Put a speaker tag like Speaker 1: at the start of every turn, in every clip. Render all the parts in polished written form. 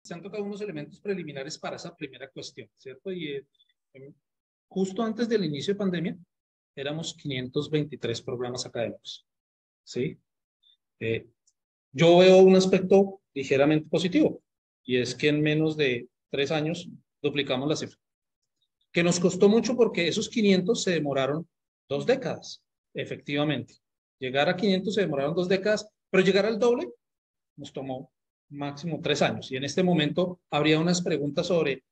Speaker 1: se han tocado unos elementos preliminares para esa primera cuestión, ¿cierto? Y justo antes del inicio de pandemia, éramos 523 programas académicos, ¿sí? Yo veo un aspecto ligeramente positivo, y es que en menos de 3 años duplicamos la cifra, que nos costó mucho porque esos 500 se demoraron 2 décadas, efectivamente. Llegar a 500 se demoraron 2 décadas, pero llegar al doble nos tomó máximo 3 años. Y en este momento habría unas preguntas sobre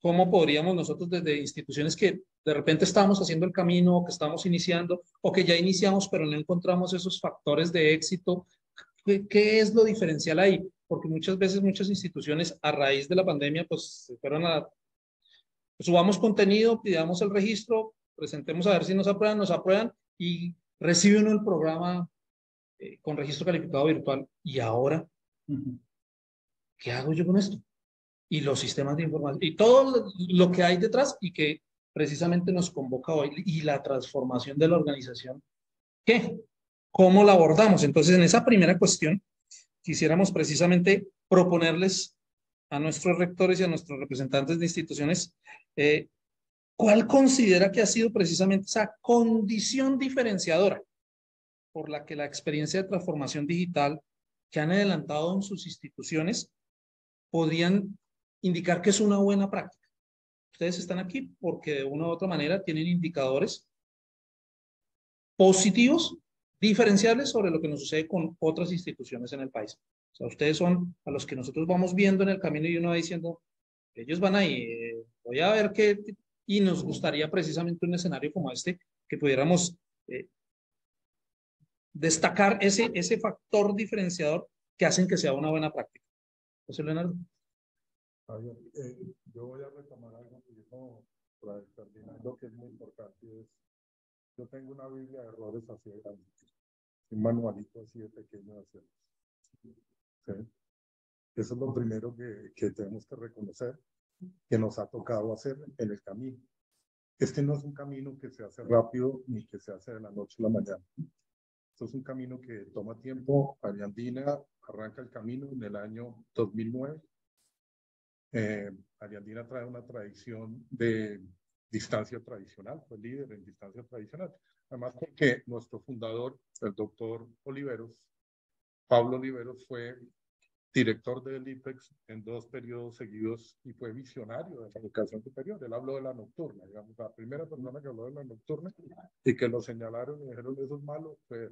Speaker 1: cómo podríamos nosotros desde instituciones que de repente estamos haciendo el camino, que estamos iniciando, o que ya iniciamos, pero no encontramos esos factores de éxito. ¿Qué es lo diferencial ahí? Porque muchas veces muchas instituciones a raíz de la pandemia pues se fueron a, subamos contenido, pidamos el registro, presentemos a ver si nos aprueban y recibe uno el programa con registro calificado virtual. ¿Y ahora qué hago yo con esto? Y los sistemas de información y todo lo que hay detrás y que precisamente nos convoca hoy y la transformación de la organización. ¿Qué? ¿Cómo la abordamos? Entonces, en esa primera cuestión, quisiéramos precisamente proponerles a nuestros rectores y a nuestros representantes de instituciones, ¿cuál considera que ha sido precisamente esa condición diferenciadora por la que la experiencia de transformación digital que han adelantado en sus instituciones podrían indicar que es una buena práctica? Ustedes están aquí porque de una u otra manera tienen indicadores positivos, diferenciables sobre lo que nos sucede con otras instituciones en el país. O sea, ustedes son a los que nosotros vamos viendo en el camino y uno va diciendo, ellos van ahí, voy a ver qué, y nos gustaría precisamente un escenario como este, que pudiéramos destacar ese factor diferenciador que hacen que sea una buena práctica. José Leonardo.
Speaker 2: Yo voy a retomar algo que dijo para terminar lo que es muy importante. Yo tengo una Biblia de errores así de grande, un manualito así de pequeño de hacer. ¿Sí? Eso es lo primero que tenemos que reconocer, que nos ha tocado hacer en el camino. Este no es un camino que se hace rápido ni que se hace de la noche a la mañana. Esto es un camino que toma tiempo. Ariandina arranca el camino en el año 2009. Ariandina trae una tradición de distancia tradicional, fue líder en distancia tradicional. Además, porque nuestro fundador, el doctor Oliveros, Pablo Oliveros, fue director del IPEX en 2 periodos seguidos y fue visionario de la educación superior. Él habló de la nocturna, digamos, la primera persona que habló de la nocturna y que lo señalaron y dijeron, eso es malo. Fue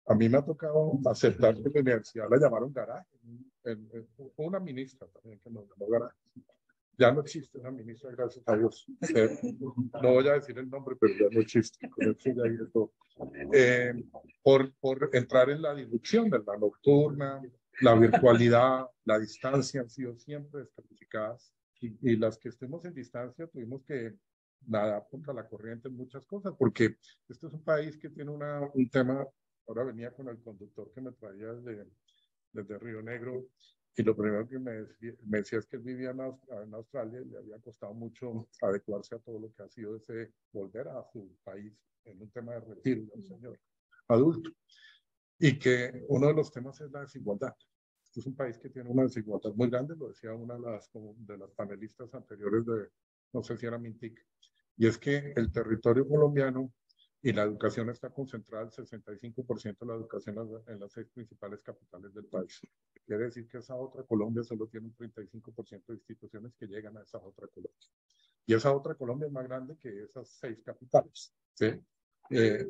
Speaker 2: a mí me ha tocado aceptar que la universidad la llamaron garaje. Fue una ministra también que nos llamó garaje. Ya no existe una ministra, gracias a Dios. No voy a decir el nombre, pero ya no existe. Con eso ya diré todo. Por entrar en la disrupción de la nocturna, la virtualidad, la distancia han sido siempre descalificadas. Y las que estemos en distancia tuvimos que nadar contra la corriente en muchas cosas, porque este es un país que tiene un tema. Ahora venía con el conductor que me traía desde Río Negro y lo primero que me decía es que él vivía en Australia y le había costado mucho adecuarse a todo lo que ha sido ese volver a su país en un tema de retiro de un señor adulto. Y que uno de los temas es la desigualdad. Este es un país que tiene una desigualdad muy grande, lo decía una de las panelistas anteriores no sé si era Mintic, y es que el territorio colombiano y la educación está concentrada el 65% de la educación en las 6 principales capitales del país. Quiere decir que esa otra Colombia solo tiene un 35% de instituciones que llegan a esa otra Colombia. Y esa otra Colombia es más grande que esas 6 capitales. ¿Sí?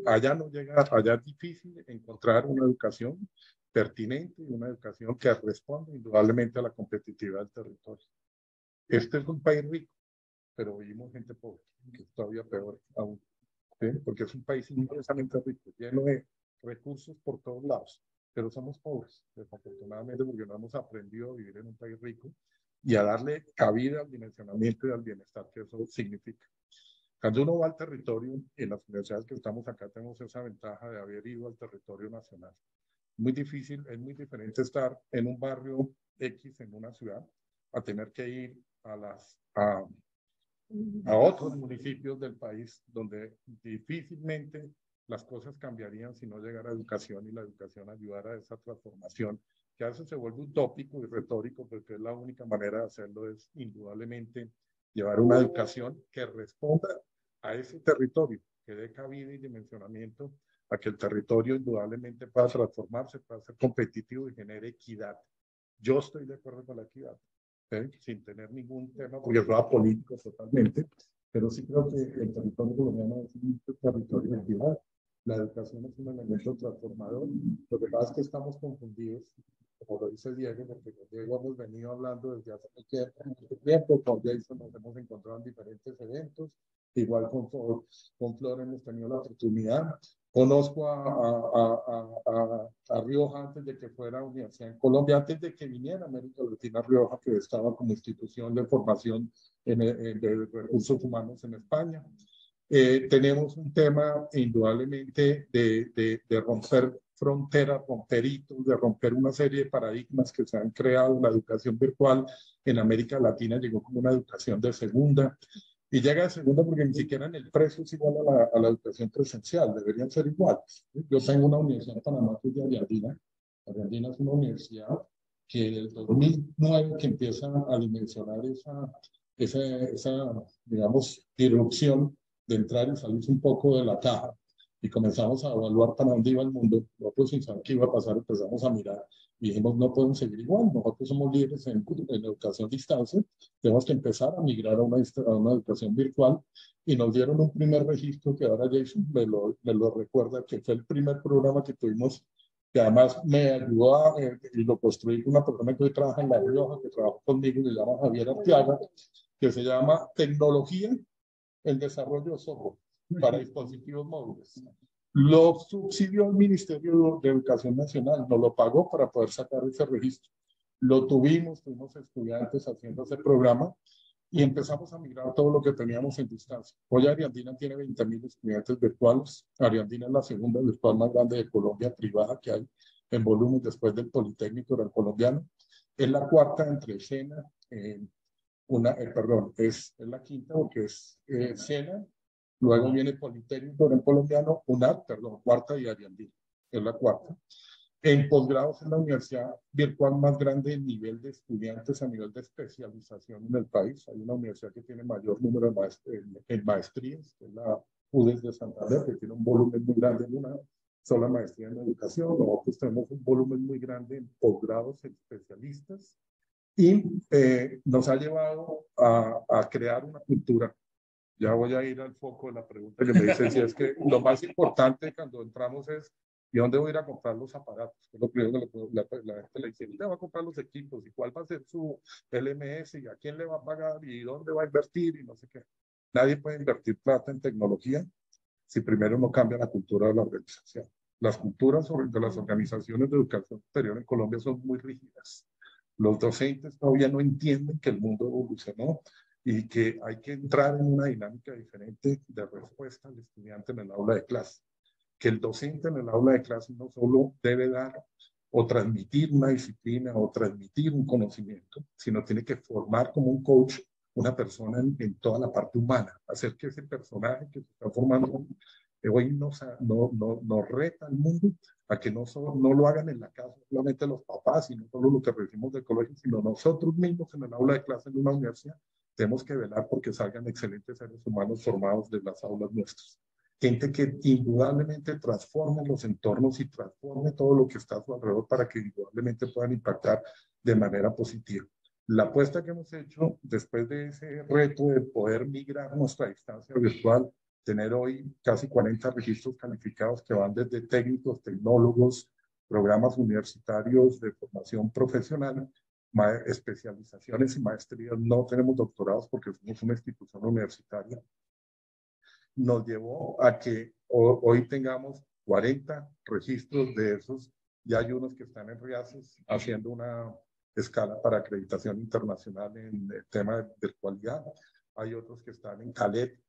Speaker 2: Allá no llega, allá es difícil encontrar una educación pertinente y una educación que responda indudablemente a la competitividad del territorio. Este es un país rico, pero vivimos gente pobre, que es todavía peor aún. ¿Sí? Porque es un país inmensamente rico, lleno de recursos por todos lados, pero somos pobres, desafortunadamente, porque no hemos aprendido a vivir en un país rico y a darle cabida al dimensionamiento y al bienestar que eso significa. Cuando uno va al territorio, en las universidades que estamos acá tenemos esa ventaja de haber ido al territorio nacional. Muy difícil, es muy diferente estar en un barrio X en una ciudad a tener que ir a otros municipios del país donde difícilmente las cosas cambiarían si no llegara educación y la educación ayudara a esa transformación que a veces se vuelve utópico y retórico, porque es la única manera de hacerlo, es indudablemente llevar una educación que responda a ese territorio, que dé cabida y dimensionamiento a que el territorio indudablemente pueda transformarse, pueda ser competitivo y genere equidad. Yo estoy de acuerdo con la equidad, sin tener ningún tema, porque es político totalmente, pero sí creo que el territorio colombiano es un territorio de equidad. La educación es un elemento transformador. Lo que pasa es que estamos confundidos, como lo dice Diego, porque con Diego hemos venido hablando desde hace mucho tiempo, con Jason nos hemos encontrado en diferentes eventos, igual con Flor hemos tenido la oportunidad. Conozco a Rioja antes de que fuera universidad en Colombia, antes de que viniera América Latina Rioja, que estaba como institución de formación de recursos humanos en España. Tenemos un tema indudablemente de romper fronteras, romper hitos, de romper una serie de paradigmas que se han creado. La educación virtual en América Latina llegó como una educación de segunda, y llega de segunda porque ni siquiera en el precio es igual a la educación presencial, deberían ser iguales. Yo tengo una universidad en Panamá que es de Ariandina. Ariandina es una universidad que en el 2009 que empieza a dimensionar esa digamos, irrupción de entrar y salir un poco de la caja, y comenzamos a evaluar para dónde iba el mundo. Nosotros sin saber qué iba a pasar empezamos a mirar y dijimos, no podemos seguir igual, nosotros somos líderes en educación a distancia, tenemos que empezar a migrar a una educación virtual, y nos dieron un primer registro que ahora Jason me lo recuerda, que fue el primer programa que tuvimos, que además me ayudó y lo construí con una persona que hoy trabaja en La Rioja, que trabajó conmigo, se llama Javier Arteaga, que se llama Tecnología en Desarrollo de Software para dispositivos móviles. Lo subsidió el Ministerio de Educación Nacional, nos lo pagó para poder sacar ese registro. Lo tuvimos estudiantes haciendo ese programa, y empezamos a migrar todo lo que teníamos en distancia. Hoy Ariandina tiene 20.000 estudiantes virtuales. Ariandina es la segunda virtual más grande de Colombia, privada, que hay en volumen después del Politécnico del colombiano. Es la cuarta entre SENA, perdón, es la quinta porque es SENA, luego viene Politécnico del colombiano, perdón, cuarta, y Ariandina, es la cuarta. En posgrados es la universidad virtual más grande en nivel de estudiantes, a nivel de especialización en el país. Hay una universidad que tiene mayor número en maestrías, que es la UDES de Santander, que tiene un volumen muy grande en una sola maestría en educación. Nosotros tenemos un volumen muy grande en posgrados en especialistas, y nos ha llevado a crear una cultura. Ya voy a ir al foco de la pregunta que me dicen, si es que lo más importante cuando entramos es, ¿y dónde voy a ir a comprar los aparatos? Es lo primero que la gente le dice, ¿dónde va a comprar los equipos? ¿Y cuál va a ser su LMS? ¿Y a quién le va a pagar? ¿Y dónde va a invertir? Y no sé qué. Nadie puede invertir plata en tecnología si primero no cambia la cultura de la organización. Las culturas de las organizaciones de educación superior en Colombia son muy rígidas. Los docentes todavía no entienden que el mundo evolucionó y que hay que entrar en una dinámica diferente de respuesta al estudiante en el aula de clase. Que el docente en el aula de clase no solo debe dar o transmitir una disciplina o transmitir un conocimiento, sino tiene que formar como un coach una persona en toda la parte humana, hacer que ese personaje que se está formando hoy nos reta al mundo a que no lo hagan en la casa solamente los papás y no solo lo que recibimos del colegio, sino nosotros mismos en el aula de clase en una universidad. Tenemos que velar porque salgan excelentes seres humanos formados de las aulas nuestras. Gente que indudablemente transforme los entornos y transforme todo lo que está a su alrededor para que indudablemente puedan impactar de manera positiva. La apuesta que hemos hecho después de ese reto de poder migrar nuestra distancia virtual, tener hoy casi 40 registros calificados que van desde técnicos, tecnólogos, programas universitarios de formación profesional, especializaciones y maestrías. No tenemos doctorados porque somos una institución universitaria. Nos llevó a que hoy tengamos 40 registros de esos. Ya hay unos que están en RIACES haciendo una escala para acreditación internacional en el tema de virtualidad. Hay otros que están en CALET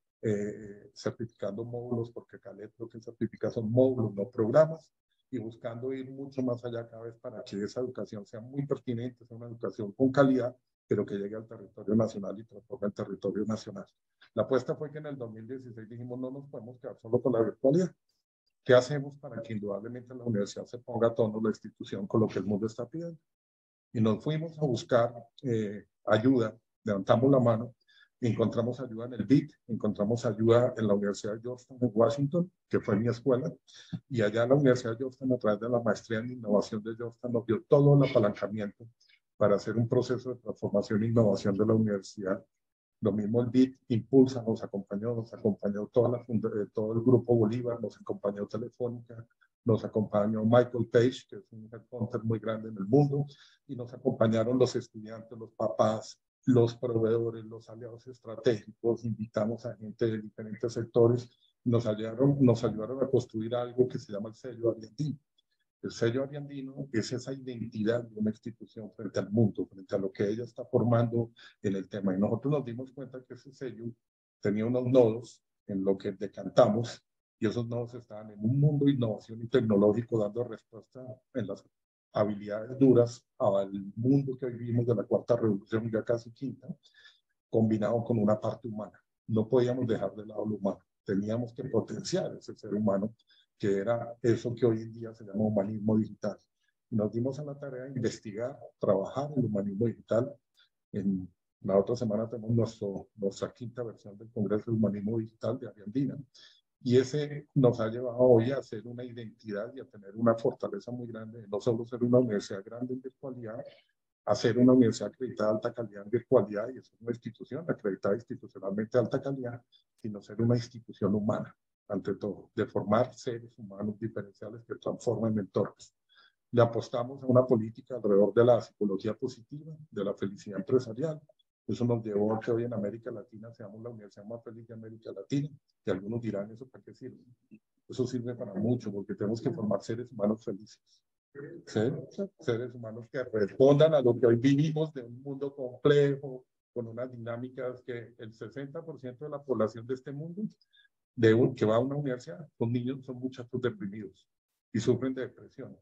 Speaker 2: certificando módulos, porque CALET lo que certifica son módulos, no programas, y buscando ir mucho más allá cada vez para que esa educación sea muy pertinente, sea una educación con calidad, pero que llegue al territorio nacional y transforme el territorio nacional. La apuesta fue que en el 2016 dijimos, no nos podemos quedar solo con la virtualidad. ¿Qué hacemos para que indudablemente la universidad se ponga a tono la institución con lo que el mundo está pidiendo? Y nos fuimos a buscar ayuda, levantamos la mano, encontramos ayuda en el BIT, encontramos ayuda en la Universidad de Georgetown en Washington, que fue mi escuela, y allá en la Universidad de Georgetown, a través de la maestría en innovación de Georgetown, nos dio todo el apalancamiento para hacer un proceso de transformación e innovación de la universidad. Lo mismo el BIT Impulsa nos acompañó todo el grupo Bolívar, nos acompañó Telefónica, nos acompañó Michael Page, que es un headhunter muy grande en el mundo, y nos acompañaron los estudiantes, los papás, los proveedores, los aliados estratégicos, invitamos a gente de diferentes sectores, nos ayudaron a construir algo que se llama el sello Ariandino. El sello Ariandino es esa identidad de una institución frente al mundo, frente a lo que ella está formando en el tema. Y nosotros nos dimos cuenta que ese sello tenía unos nodos en lo que decantamos, y esos nodos estaban en un mundo de innovación y tecnológico dando respuesta en las habilidades duras al mundo que vivimos de la cuarta revolución, ya casi quinta, combinado con una parte humana. No podíamos dejar de lado lo humano, teníamos que potenciar ese ser humano, que era eso que hoy en día se llama humanismo digital. Y nos dimos a la tarea de investigar, trabajar en el humanismo digital. En la otra semana tenemos nuestra quinta versión del Congreso de Humanismo Digital de Ariandina. Y ese nos ha llevado hoy a ser una identidad y a tener una fortaleza muy grande, no solo ser una universidad grande en virtualidad, a ser una universidad acreditada de alta calidad en virtualidad, y es una institución acreditada institucionalmente de alta calidad, sino ser una institución humana, ante todo, de formar seres humanos diferenciales que transformen entornos. Le apostamos a una política alrededor de la psicología positiva, de la felicidad empresarial. Eso nos llevó a que hoy en América Latina seamos la universidad más feliz de América Latina. Y algunos dirán, ¿eso para qué sirve? Eso sirve para mucho, porque tenemos que formar seres humanos felices. ¿Sí? Seres humanos que respondan a lo que hoy vivimos de un mundo complejo, con unas dinámicas que el 60% de la población de este mundo, que va a una universidad, son niños, son muchachos deprimidos y sufren de depresión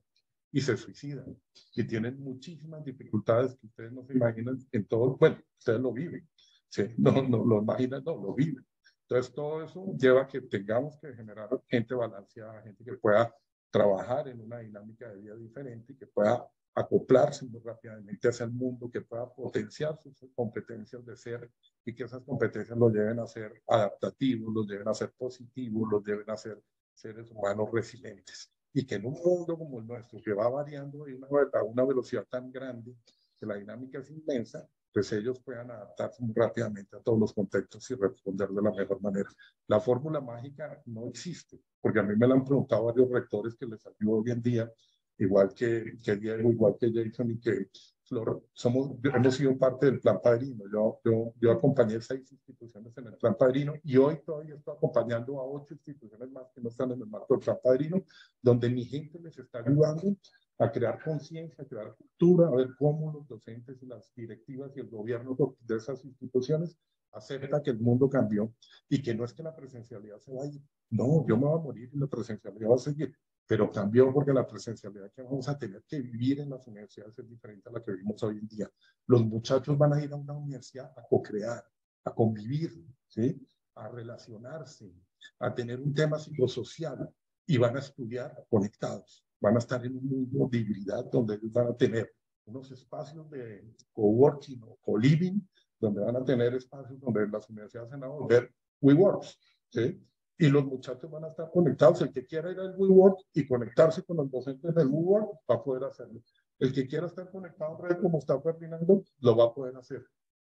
Speaker 2: y se suicidan y tienen muchísimas dificultades que ustedes no se imaginan en todo. Bueno, ustedes lo viven, ¿sí? No lo imaginan, no, lo viven. Entonces todo eso lleva a que tengamos que generar gente balanceada, gente que pueda trabajar en una dinámica de vida diferente y que pueda acoplarse muy rápidamente hacia el mundo, que pueda potenciar sus competencias de ser, y que esas competencias los lleven a ser adaptativos, los lleven a ser positivos, los lleven a ser seres humanos resilientes. Y que en un mundo como el nuestro, que va variando a una velocidad tan grande, que la dinámica es inmensa, pues ellos puedan adaptarse muy rápidamente a todos los contextos y responder de la mejor manera. La fórmula mágica no existe, porque a mí me la han preguntado varios rectores que les ayudo hoy en día, igual que Diego, igual que Jason y que Flor. Hemos sido parte del Plan Padrino. Yo acompañé 6 instituciones en el Plan Padrino, y hoy todavía estoy acompañando a 8 instituciones más que no están en el marco del Plan Padrino, donde mi gente les está ayudando a crear conciencia, a crear cultura, a ver cómo los docentes y las directivas y el gobierno de esas instituciones acepta que el mundo cambió y que no es que la presencialidad se vaya. No, yo me voy a morir y la presencialidad va a seguir, pero cambió porque la presencialidad que vamos a tener que vivir en las universidades es diferente a la que vivimos hoy en día. Los muchachos van a ir a una universidad a co-crear, a convivir, ¿sí? A relacionarse, a tener un tema psicosocial, y van a estudiar conectados. Van a estar en un mundo de hibridad donde ellos van a tener unos espacios de coworking o co-living, donde van a tener espacios donde las universidades van a volver WeWorks, ¿sí? Y los muchachos van a estar conectados. El que quiera ir al WeWork y conectarse con los docentes del WeWork va a poder hacerlo. El que quiera estar conectado en red como está Ferdinando, lo va a poder hacer.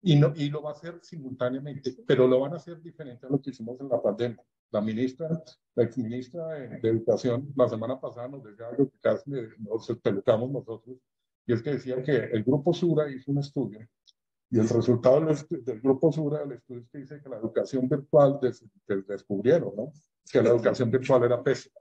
Speaker 2: Y lo va a hacer simultáneamente, pero lo van a hacer diferente a lo que hicimos en la pandemia. La exministra de Educación, la semana pasada nos decía algo que casi nos pelucamos nosotros, y es que decía que el Grupo Sura hizo un estudio, y el resultado del Grupo Sura del estudio es que dice que la educación virtual, descubrieron, ¿no? Que la educación virtual era pésima.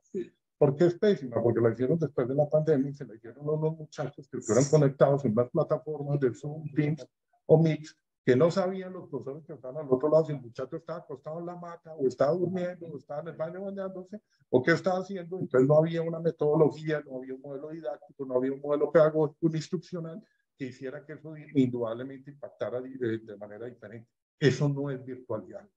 Speaker 2: ¿Por qué es pésima? Porque la hicieron después de la pandemia y se la hicieron a unos muchachos que estuvieran conectados en las plataformas de Zoom, Teams o Mix, que no sabían los profesores que estaban al otro lado si el muchacho estaba acostado en la hamaca, o estaba durmiendo, o estaba en el baño bañándose, o qué estaba haciendo. Entonces no había una metodología, no había un modelo didáctico, no había un modelo pedagógico, un instruccional que hiciera que eso indudablemente impactara de manera diferente. Eso no es virtualidad.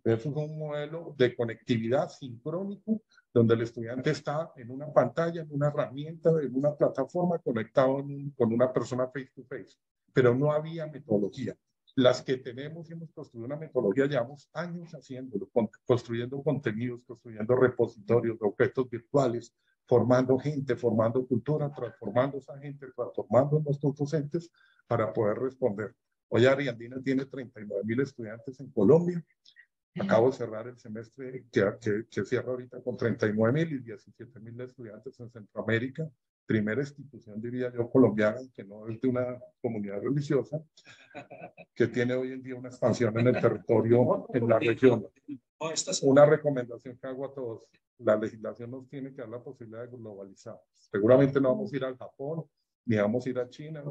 Speaker 2: Eso es un modelo de conectividad sincrónico donde el estudiante está en una pantalla, en una herramienta, en una plataforma conectado con una persona face to face. Pero no había metodología. Las que tenemos y hemos construido una metodología, llevamos años haciéndolo, construyendo contenidos, construyendo repositorios de objetos virtuales, formando gente, formando cultura, transformando esa gente, transformando nuestros docentes para poder responder. Hoy Ariandina tiene 39.000 estudiantes en Colombia. Acabo de cerrar el semestre que cierra ahorita con 39.000 y 17.000 estudiantes en Centroamérica. Primera institución, diría yo, colombiana, que no es de una comunidad religiosa, que tiene hoy en día una expansión en el territorio, en la región. Una recomendación que hago a todos: la legislación nos tiene que dar la posibilidad de globalizar. Seguramente no vamos a ir al Japón, ni vamos a ir a China.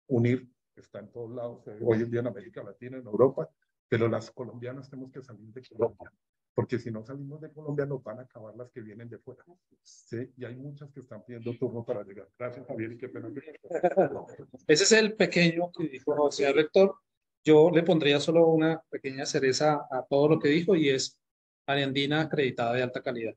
Speaker 2: UNIR está en todos lados, hoy en día en América Latina, en Europa, pero las colombianas tenemos que salir de Colombia, porque si no salimos de Colombia nos van a acabar las que vienen de fuera. ¿Sí? Y hay muchas que están pidiendo turno para llegar. Gracias, Javier, y qué pena.
Speaker 1: Ese es el pequeño que dijo el señor rector. Yo le pondría solo una pequeña cereza a todo lo que dijo, y es Ariandina acreditada de alta calidad.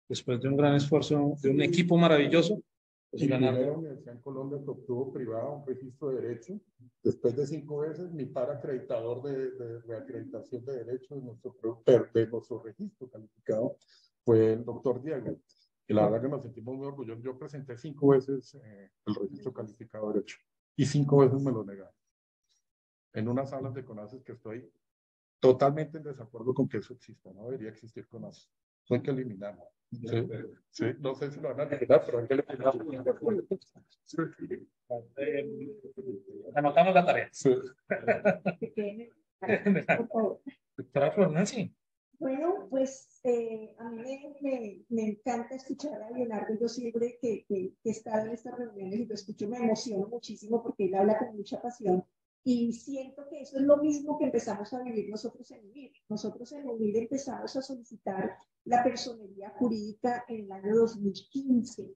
Speaker 1: Después de un gran esfuerzo de un equipo maravilloso, pues
Speaker 2: Y
Speaker 1: ganar.
Speaker 2: primera universidad en Colombia que obtuvo privada un registro de derecho. Después de 5 veces, mi par acreditador de reacreditación de derecho de nuestro registro calificado fue el doctor Diego. Y la verdad que nos sentimos muy orgullosos. Yo presenté 5 veces el registro calificado de derecho y 5 veces me lo negaron. En unas salas de CONACYT que estoy totalmente en desacuerdo con que eso exista. No debería existir CONACYT. Eso hay que eliminarlo. Sí, sí, no sé si lo van a eliminar, pero hay que eliminarlo. Sí.
Speaker 1: Anotamos la tarea.
Speaker 2: Sí.
Speaker 1: Doctora Flor Nancy.
Speaker 3: Bueno, pues a mí me encanta escuchar a Leonardo. Yo siempre que he estado en estas reuniones y lo escucho me emociono muchísimo porque él habla con mucha pasión. Y siento que eso es lo mismo que empezamos a vivir nosotros en UNIR. Nosotros en UNIR empezamos a solicitar la personería jurídica en el año 2015.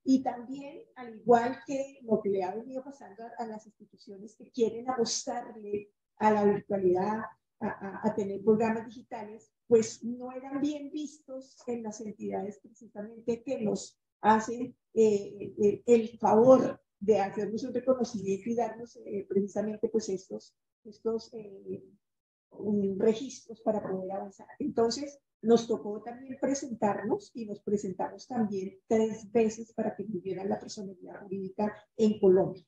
Speaker 3: Y también, al igual que lo que le ha venido pasando a las instituciones que quieren apostarle a la virtualidad, a tener programas digitales, pues no eran bien vistos en las entidades precisamente que nos hacen el favor de hacernos un reconocimiento y darnos precisamente pues estos registros para poder avanzar. Entonces, nos tocó también presentarnos y nos presentamos también 3 veces para que tuvieran la personería jurídica en Colombia.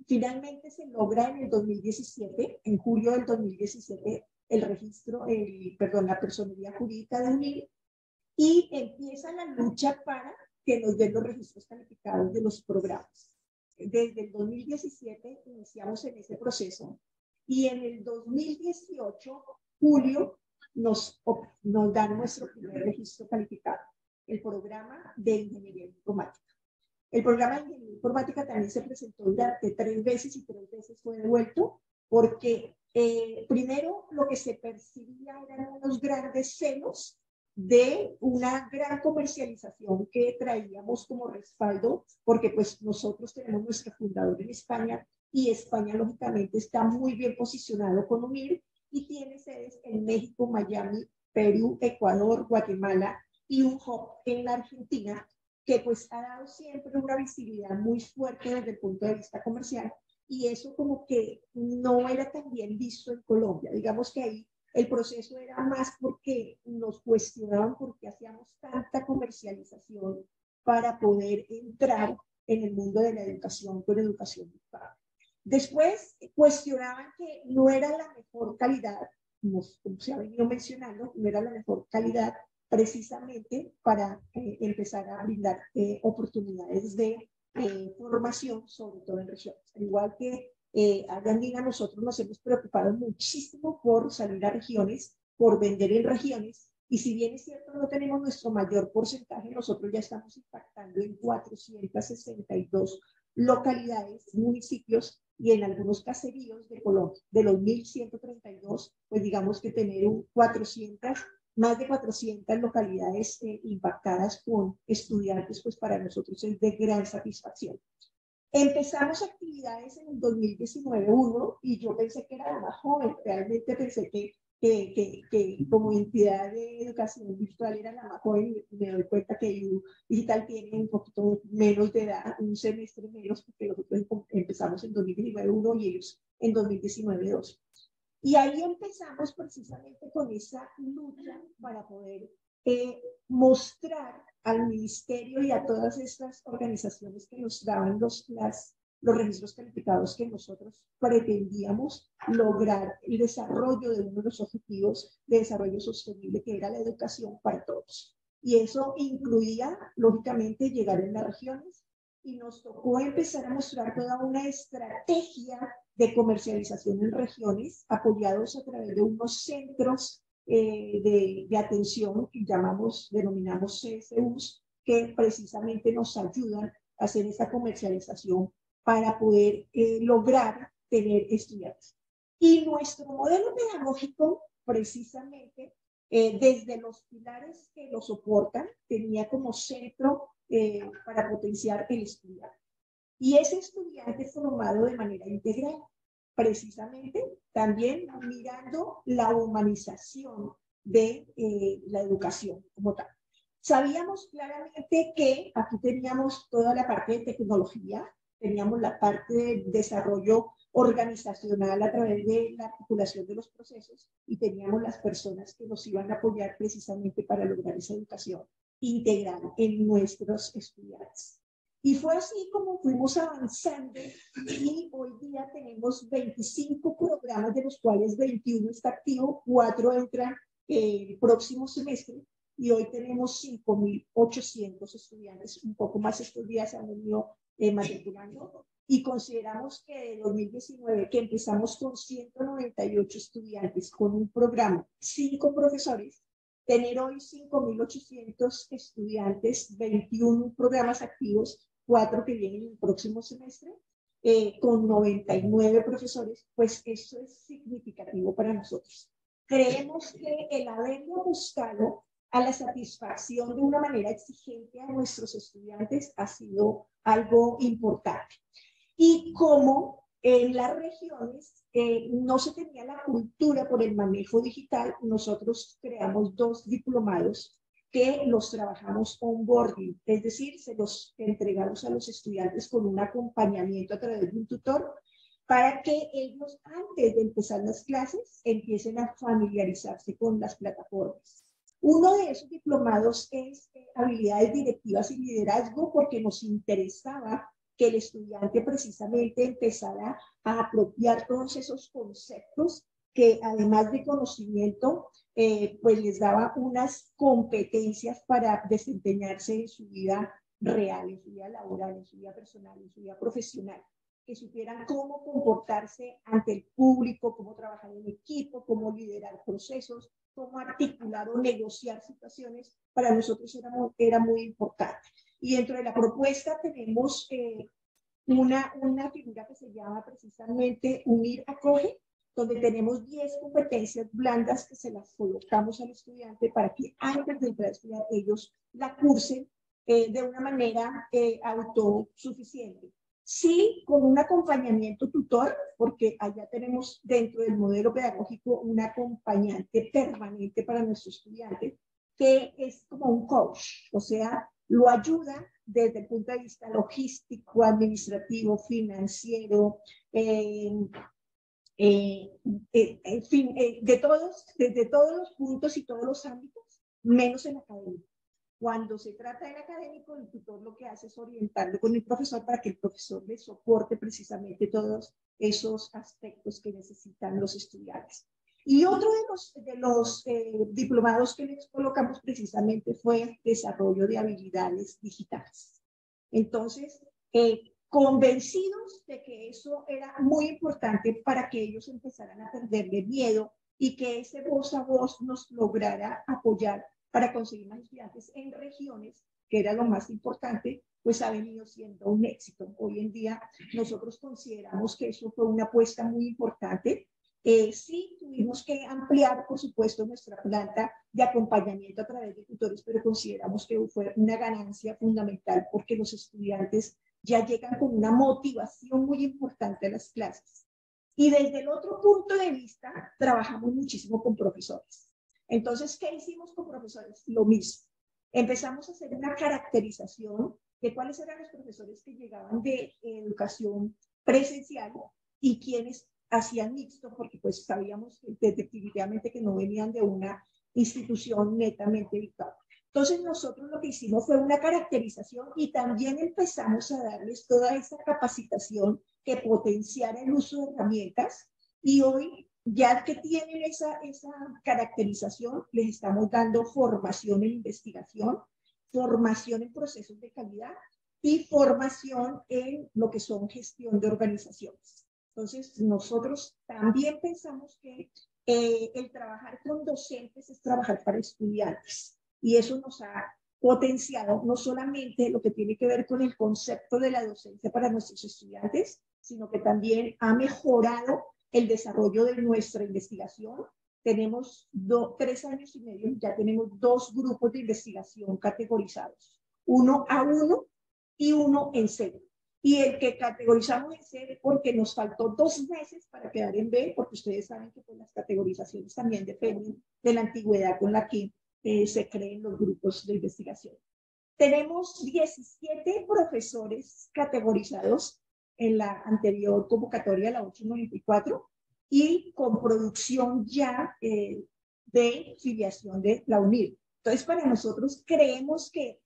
Speaker 3: Finalmente se logra en el 2017, en julio del 2017, el registro, la personería jurídica de UNIR, y empieza la lucha para que nos den los registros calificados de los programas. Desde el 2017 iniciamos en ese proceso y en el 2018, julio, nos dan nuestro primer registro calificado, el programa de ingeniería informática. El programa de ingeniería informática también se presentó durante 3 veces y 3 veces fue devuelto porque primero lo que se percibía eran unos grandes celos de una gran comercialización que traíamos como respaldo, porque pues nosotros tenemos nuestro fundador en España y España lógicamente está muy bien posicionado con UNIR y tiene sedes en México, Miami, Perú, Ecuador, Guatemala y un hub en la Argentina que pues ha dado siempre una visibilidad muy fuerte desde el punto de vista comercial y eso como que no era tan bien visto en Colombia. Digamos que ahí el proceso era más porque nos cuestionaban por qué hacíamos tanta comercialización para poder entrar en el mundo de la educación con educación virtual. Después cuestionaban que no era la mejor calidad, como se ha venido mencionando, no era la mejor calidad precisamente para empezar a brindar oportunidades de formación, sobre todo en regiones. Al igual que Ariandina, nosotros nos hemos preocupado muchísimo por salir a regiones, por vender en regiones, y si bien es cierto no tenemos nuestro mayor porcentaje, nosotros ya estamos impactando en 462 localidades, municipios y en algunos caseríos de Colombia. De los 1.132, pues digamos que tener más de 400 localidades impactadas con estudiantes, pues para nosotros es de gran satisfacción. Empezamos actividades en el 2019-1 y yo pensé que era la más joven, realmente pensé que como entidad de educación virtual era la más joven y me doy cuenta que IU Digital tiene un poquito menos de edad, un semestre menos, porque nosotros empezamos en 2019-1 y ellos en 2019-2. Y ahí empezamos precisamente con esa lucha para poder mostrar al ministerio y a todas estas organizaciones que nos daban los registros calificados que nosotros pretendíamos lograr el desarrollo de uno de los objetivos de desarrollo sostenible, que era la educación para todos. Y eso incluía, lógicamente, llegar en las regiones y nos tocó empezar a mostrar toda una estrategia de comercialización en regiones, apoyados a través de unos centros de atención que denominamos CSUs, que precisamente nos ayudan a hacer esta comercialización para poder lograr tener estudiantes. Y nuestro modelo pedagógico, precisamente, desde los pilares que lo soportan, tenía como centro para potenciar el estudiante. Y ese estudiante formado de manera integral, precisamente también mirando la humanización de la educación como tal. Sabíamos claramente que aquí teníamos toda la parte de tecnología, teníamos la parte de desarrollo organizacional a través de la articulación de los procesos y teníamos las personas que nos iban a apoyar precisamente para lograr esa educación integral en nuestros estudiantes. Y fue así como fuimos avanzando y hoy día tenemos 25 programas, de los cuales 21 está activo, 4 entran el próximo semestre y hoy tenemos 5.800 estudiantes, un poco más estos días se han venido matriculando y consideramos que de 2019, que empezamos con 198 estudiantes con un programa, 5 profesores, tener hoy 5.800 estudiantes, 21 programas activos, 4 que vienen el próximo semestre, con 99 profesores, pues eso es significativo para nosotros. Creemos que el haberlo buscado a la satisfacción de una manera exigente a nuestros estudiantes ha sido algo importante. Y como en las regiones no se tenía la cultura por el manejo digital, nosotros creamos 2 diplomados que los trabajamos onboarding, es decir, se los entregamos a los estudiantes con un acompañamiento a través de un tutor para que ellos, antes de empezar las clases, empiecen a familiarizarse con las plataformas. Uno de esos diplomados es habilidades directivas y liderazgo, porque nos interesaba que el estudiante precisamente empezara a apropiar todos esos conceptos que, además de conocimiento, pues les daba unas competencias para desempeñarse en su vida real, en su vida laboral, en su vida personal, en su vida profesional, que supieran cómo comportarse ante el público, cómo trabajar en equipo, cómo liderar procesos, cómo articular o negociar situaciones. Para nosotros era muy importante. Y dentro de la propuesta tenemos una figura que se llama precisamente Unir Acoge, donde tenemos 10 competencias blandas que se las colocamos al estudiante para que antes de entrar a estudiar ellos la cursen de una manera autosuficiente. Sí, con un acompañamiento tutor, porque allá tenemos dentro del modelo pedagógico un acompañante permanente para nuestro estudiante, que es como un coach, o sea, lo ayuda desde el punto de vista logístico, administrativo, financiero, en fin, desde todos los puntos y todos los ámbitos, menos en académico. Cuando se trata del académico, el tutor lo que hace es orientarlo con el profesor para que el profesor le soporte precisamente todos esos aspectos que necesitan los estudiantes. Y otro de los diplomados que les colocamos precisamente fue desarrollo de habilidades digitales. Entonces, convencidos de que eso era muy importante para que ellos empezaran a perderle miedo y que ese voz a voz nos lograra apoyar para conseguir más estudiantes en regiones, que era lo más importante, pues ha venido siendo un éxito. Hoy en día nosotros consideramos que eso fue una apuesta muy importante. Sí, tuvimos que ampliar, por supuesto, nuestra planta de acompañamiento a través de tutores, pero consideramos que fue una ganancia fundamental porque los estudiantes ya llegan con una motivación muy importante a las clases. Y desde el otro punto de vista, trabajamos muchísimo con profesores. Entonces, ¿qué hicimos con profesores? Lo mismo. Empezamos a hacer una caracterización de cuáles eran los profesores que llegaban de educación presencial y quienes hacían mixto, porque pues sabíamos definitivamente que no venían de una institución netamente virtual. Entonces nosotros lo que hicimos fue una caracterización y también empezamos a darles toda esa capacitación que potenciara el uso de herramientas, y hoy ya que tienen esa caracterización, les estamos dando formación en investigación, formación en procesos de calidad y formación en lo que son gestión de organizaciones. Entonces, nosotros también pensamos que el trabajar con docentes es trabajar para estudiantes, y eso nos ha potenciado no solamente lo que tiene que ver con el concepto de la docencia para nuestros estudiantes, sino que también ha mejorado el desarrollo de nuestra investigación. Tenemos 3 años y medio, ya tenemos 2 grupos de investigación categorizados, uno A1 y uno en C. Y el que categorizamos en C porque nos faltó 2 meses para quedar en B, porque ustedes saben que pues, las categorizaciones también dependen de la antigüedad con la que se creen los grupos de investigación. Tenemos 17 profesores categorizados en la anterior convocatoria, la 894, y con producción ya de filiación de la UNIR. Entonces, para nosotros creemos que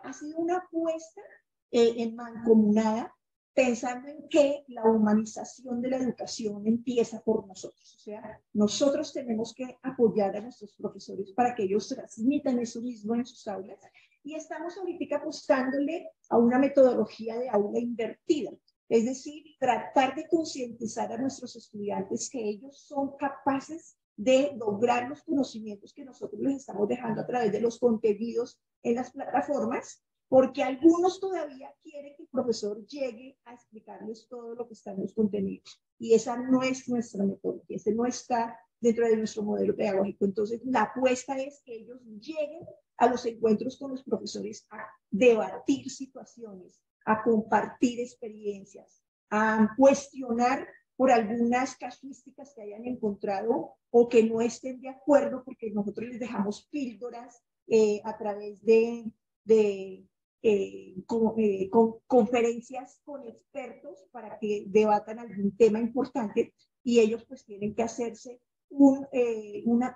Speaker 3: ha sido una apuesta en mancomunada, pensando en que la humanización de la educación empieza por nosotros. O sea, nosotros tenemos que apoyar a nuestros profesores para que ellos transmitan eso mismo en sus aulas, y estamos ahorita apostándole a una metodología de aula invertida. Es decir, tratar de concientizar a nuestros estudiantes que ellos son capaces de lograr los conocimientos que nosotros les estamos dejando a través de los contenidos en las plataformas, porque algunos todavía quieren que el profesor llegue a explicarles todo lo que está en los contenidos. Y esa no es nuestra metodología, ese no está dentro de nuestro modelo pedagógico. Entonces, la apuesta es que ellos lleguen a los encuentros con los profesores a debatir situaciones, a compartir experiencias, a cuestionar por algunas casuísticas que hayan encontrado o que no estén de acuerdo, porque nosotros les dejamos píldoras a través de conferencias con expertos para que debatan algún tema importante, y ellos pues tienen que hacerse una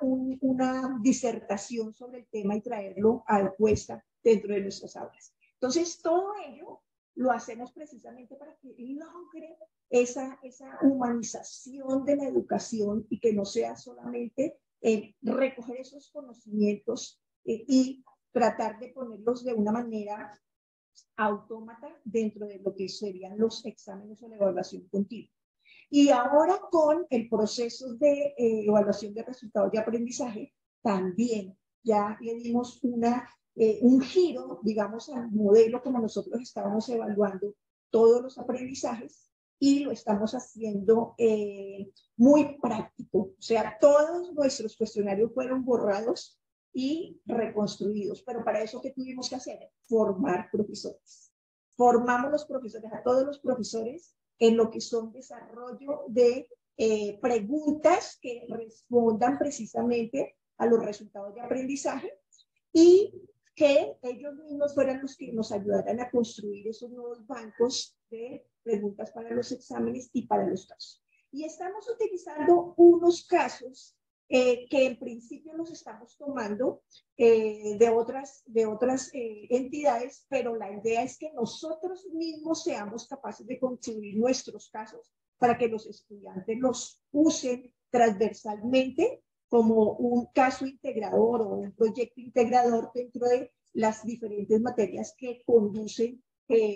Speaker 3: disertación sobre el tema y traerlo a la puesta dentro de nuestras aulas. Entonces, todo ello lo hacemos precisamente para que logre esa humanización de la educación y que no sea solamente recoger esos conocimientos y tratar de ponerlos de una manera autómata dentro de lo que serían los exámenes o la evaluación continua. Y ahora con el proceso de evaluación de resultados de aprendizaje, también ya le dimos un giro, digamos, al modelo como nosotros estábamos evaluando todos los aprendizajes, y lo estamos haciendo muy práctico. O sea, todos nuestros cuestionarios fueron borrados y reconstruidos, pero para eso, ¿qué tuvimos que hacer? Formar profesores. Formamos los profesores, a todos los profesores, en lo que son desarrollo de preguntas que respondan precisamente a los resultados de aprendizaje, y que ellos mismos fueran los que nos ayudaran a construir esos nuevos bancos de preguntas para los exámenes y para los casos. Y estamos utilizando unos casos que en principio los estamos tomando de otras entidades, pero la idea es que nosotros mismos seamos capaces de construir nuestros casos para que los estudiantes los usen transversalmente como un caso integrador o un proyecto integrador dentro de las diferentes materias que conducen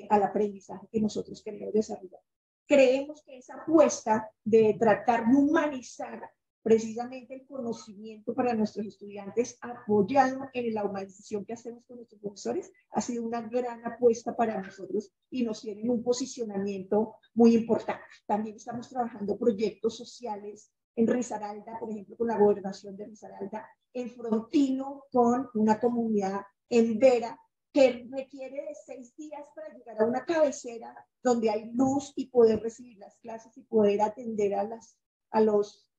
Speaker 3: al aprendizaje que nosotros queremos desarrollar. Creemos que esa apuesta de tratar de humanizar precisamente el conocimiento para nuestros estudiantes, apoyado en la humanización que hacemos con nuestros profesores, ha sido una gran apuesta para nosotros y nos tiene en un posicionamiento muy importante. También estamos trabajando proyectos sociales en Risaralda, por ejemplo, con la gobernación de Risaralda, en Frontino, con una comunidad en Vera, que requiere de 6 días para llegar a una cabecera donde hay luz y poder recibir las clases y poder atender a los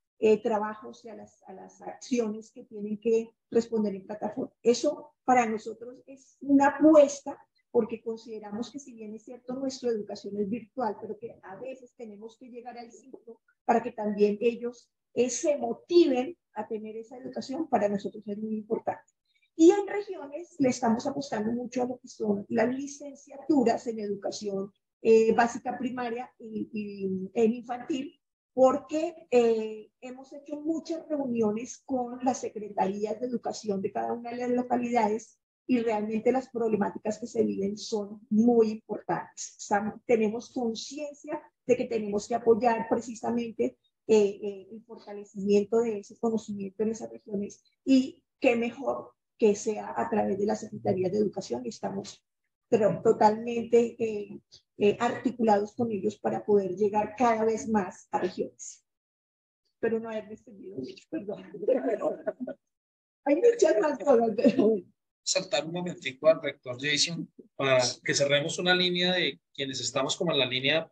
Speaker 3: trabajos y a las acciones que tienen que responder en plataforma. Eso para nosotros es una apuesta porque consideramos que si bien es cierto nuestra educación es virtual, pero que a veces tenemos que llegar al ciclo para que también ellos se motiven a tener esa educación, para nosotros es muy importante. Y en regiones le estamos apostando mucho a lo que son las licenciaturas en educación básica primaria y en infantil, porque hemos hecho muchas reuniones con las secretarías de educación de cada una de las localidades y realmente las problemáticas que se viven son muy importantes. Tenemos conciencia de que tenemos que apoyar precisamente el fortalecimiento de ese conocimiento en esas regiones y qué mejor que sea a través de la Secretaría de Educación y estamos pero totalmente articulados con ellos para poder llegar cada vez más a regiones. Pero no haberme extendido mucho, perdón. Hay muchas más cosas, pero...
Speaker 1: Saltar un momentico al rector Jason para que cerremos una línea de quienes estamos como en la línea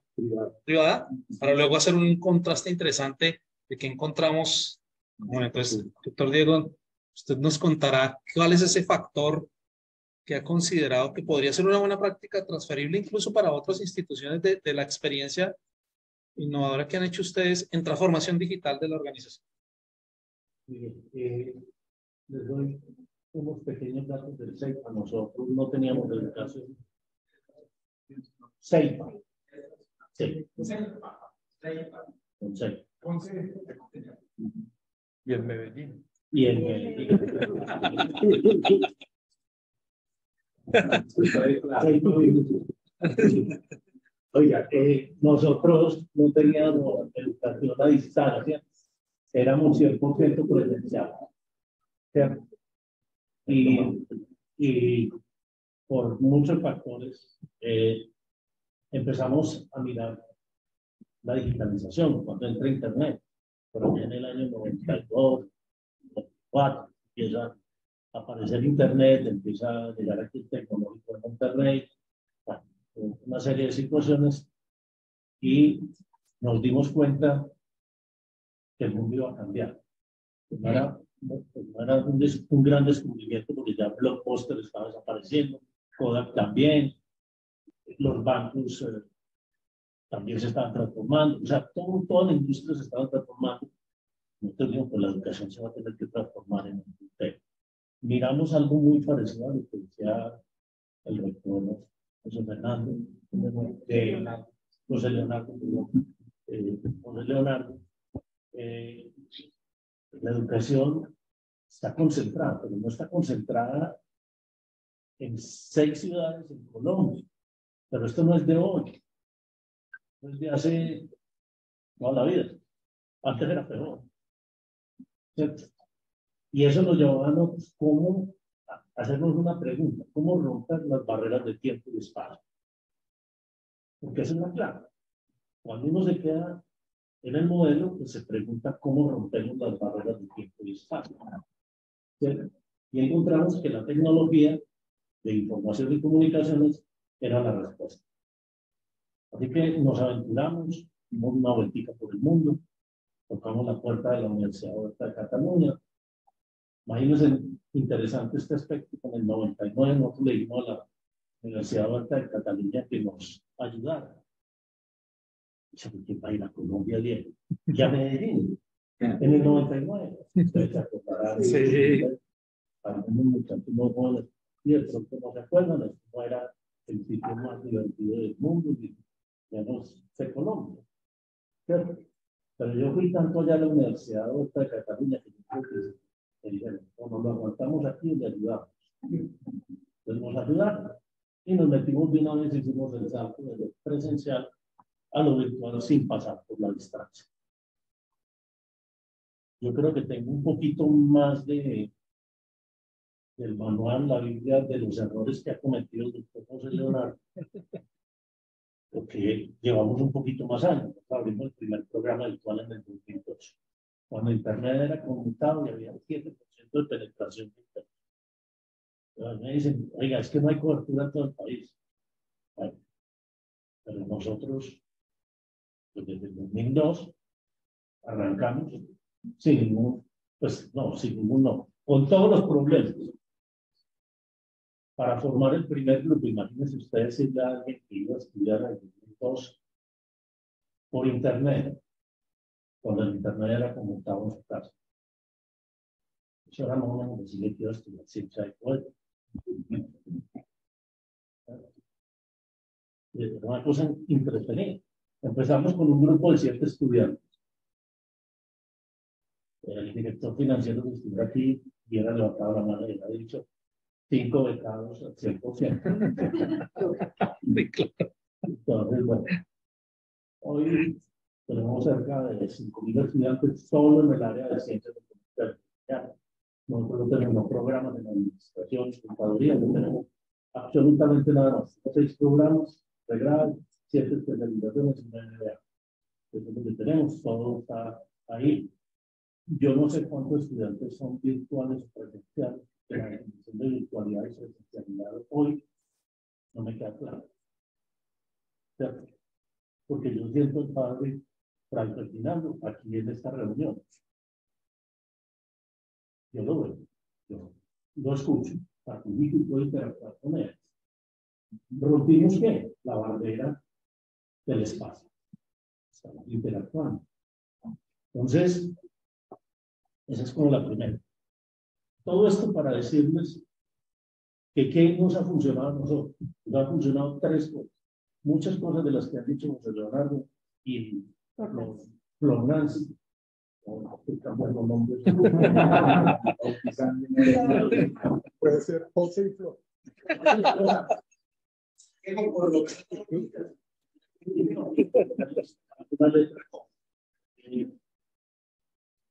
Speaker 1: privada para luego hacer un contraste interesante de qué encontramos. Bueno, entonces, doctor Diego, usted nos contará cuál es ese factor que ha considerado que podría ser una buena práctica transferible incluso para otras instituciones de la experiencia innovadora que han hecho ustedes en transformación digital de la organización.
Speaker 4: Les doy unos pequeños datos del CEIPA. Nosotros no teníamos educación. CEIPA. Sí. Con CEIPA.
Speaker 2: Y en Medellín.
Speaker 4: Y en Medellín. Oiga, nosotros no teníamos educación a distancia, éramos 100% presencial. ¿Cierto? Y por muchos factores empezamos a mirar la digitalización cuando entra Internet. Por allá en el año 92, 94, empieza a aparecer Internet, empieza a llegar aquí el tecnológico de Monterrey, una serie de situaciones y nos dimos cuenta que el mundo iba a cambiar. No era un gran descubrimiento porque ya Blockbuster estaba desapareciendo, Kodak también, los bancos también se estaban transformando, o sea, toda la industria se estaba transformando. Nosotros dijimos, pues la educación se va a tener que transformar en un tema. Miramos algo muy parecido a lo que decía el rector José Fernando, José Leonardo, la educación está concentrada, pero no está concentrada en 6 ciudades en Colombia. Pero esto no es de hoy, no es de hace toda la vida. Antes era peor. ¿Cierto? Y eso nos llevaba a nosotros cómo hacernos una pregunta, cómo romper las barreras de tiempo y espacio. Porque esa es la clave. Cuando uno se queda en el modelo, pues se pregunta cómo rompemos las barreras de tiempo y espacio. ¿Cierto? Y encontramos que la tecnología de información y comunicaciones era la respuesta. Así que nos aventuramos, dimos una vueltita por el mundo, tocamos la puerta de la Universidad Abierta de Cataluña. Imagínense interesante este aspecto. Con el 99 nosotros le dimos a la Universidad Abierta de Cataluña que nos ayudara. ¿Quién va a ir a Colombia, Diego? Y a Medellín, en el 99. Ustedes se acordarán.
Speaker 1: Sí.
Speaker 4: Algunos muchachos muy jóvenes y de pronto no se acuerdan, esto era el sitio más divertido del mundo y menos de Colombia. ¿Cierto? Pero yo fui tanto allá a la Universidad de Cataluña que yo creo que dijeron, como nos aguantamos aquí y le ayudamos. Entonces nos ayudaron y nos metimos de una vez, hicimos el salto de lo presencial a lo virtual sin pasar por la distancia. Yo creo que tengo un poquito más del manual, la Biblia, de los errores que ha cometido el doctor José Leonardo, porque llevamos un poquito más años. Abrimos el primer programa virtual en el 2008, cuando Internet era conmutado y había un 7% de penetración de Internet. Pero me dicen, oiga, es que no hay cobertura en todo el país. Bueno, pero nosotros, pues desde el 2002, arrancamos sin ningún, pues no, sin ningún no, con todos los problemas. Para formar el primer grupo, imagínense ustedes si ya alguien que iba a estudiar en el 2002 por internet, cuando el internet era como estaba en su casa. Eso era más o menos decirle que iba a estudiar ciencia de poder. Era una cosa impresionante. Empezamos con un grupo de 7 estudiantes. El director financiero que estuvo aquí hubiera levantado la mano y hubiera dicho 5 becados al 100%. Entonces, bueno, hoy tenemos cerca de 5.000 estudiantes solo en el área de ciencias de computación. Nosotros no tenemos programas en administración, contaduría, no tenemos absolutamente nada más. 6 programas de grado, 7 especializaciones y una MBA. Eso es lo que tenemos, todo está ahí. Yo no sé cuántos estudiantes son virtuales o presenciales. La definición de virtualidad y presencialidad hoy no me queda claro. ¿Cierto? Porque yo siento el padre Franco Espinaldo aquí en esta reunión. Yo lo veo, yo lo escucho, participo y puedo interactuar con él. Rompimos ¿qué? La barrera del espacio. Estamos interactuando. Entonces, esa es como la primera. Todo esto para decirles que qué nos ha funcionado a nosotros. Nos ha funcionado 3 cosas. Muchas cosas de las que han dicho José Leonardo y Flor Nancy. Los nombres.
Speaker 2: Puede ser José y Flor.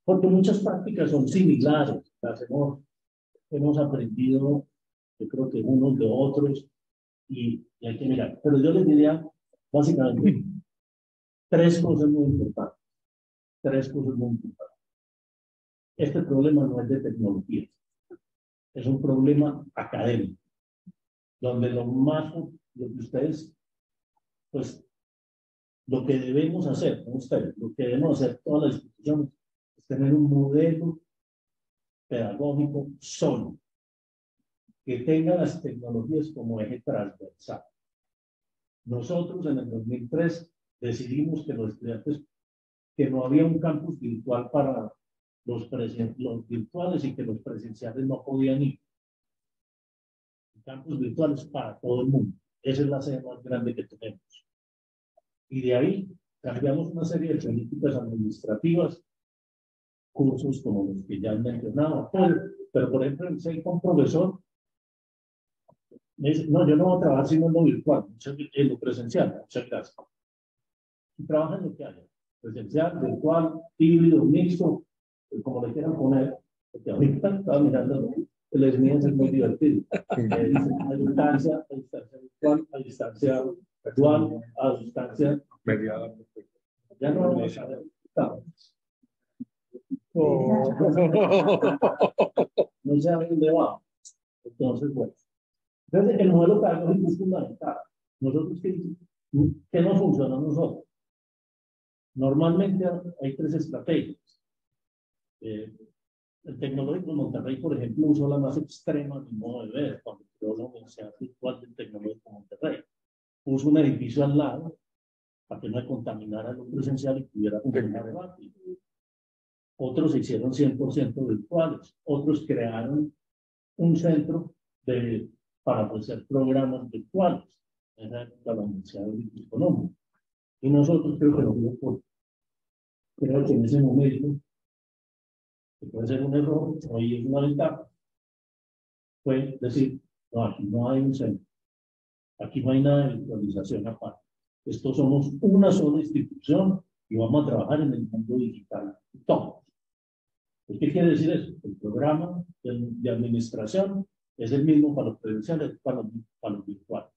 Speaker 4: Porque muchas prácticas son similares, las hemos aprendido, yo creo que unos de otros, y hay que mirar. Pero yo les diría básicamente 3 cosas muy importantes. 3 cosas muy importantes. Este problema no es de tecnología, es un problema académico, donde lo que ustedes, pues, lo que debemos hacer, no ustedes, lo que debemos hacer todas las instituciones, es tener un modelo pedagógico sólido, que tenga las tecnologías como eje transversal. Nosotros en el 2003 decidimos que los estudiantes, que no había un campus virtual para los virtuales y que los presenciales no podían ir. Campus virtuales para todo el mundo. Esa es la sede más grande que tenemos. Y de ahí cambiamos una serie de políticas administrativas, cursos como los que ya han mencionado. Pero por ejemplo, el con profesor me dice, no, yo no voy a trabajar sino en lo virtual, en lo presencial, muchas gracias. Y trabaja en lo que haya, presencial, virtual, híbrido, mixto, como le quieran poner, porque ahorita estaba mirando, el SNIES es muy divertido. A distancia virtual, a distancia virtual, a distancia
Speaker 2: Mediada.
Speaker 4: ya no vamos a ver. No sé a dónde va. Entonces, bueno. Entonces, el modelo pedagógico es fundamental. Nosotros, ¿qué nos funciona a nosotros? Normalmente hay 3 estrategias. El Tecnológico de Monterrey, por ejemplo, usó la más extrema de mi modo de ver cuando creó la Universidad Virtual del Tecnológico de Monterrey. Puso un edificio al lado para que no se contaminara lo presencial y pudiera funcionar rápido. Otros se hicieron 100% virtuales. Otros crearon un centro para ofrecer programas virtuales. Esa es la Universidad de Colombia. Y nosotros creo que en ese momento, que puede ser un error, hoy es una ventaja, fue decir, no, aquí no hay un centro, aquí no hay nada de virtualización aparte. Estos somos una sola institución y vamos a trabajar en el mundo digital. Todos. ¿Qué quiere decir eso? El programa de administración es el mismo para los presenciales, para los virtuales.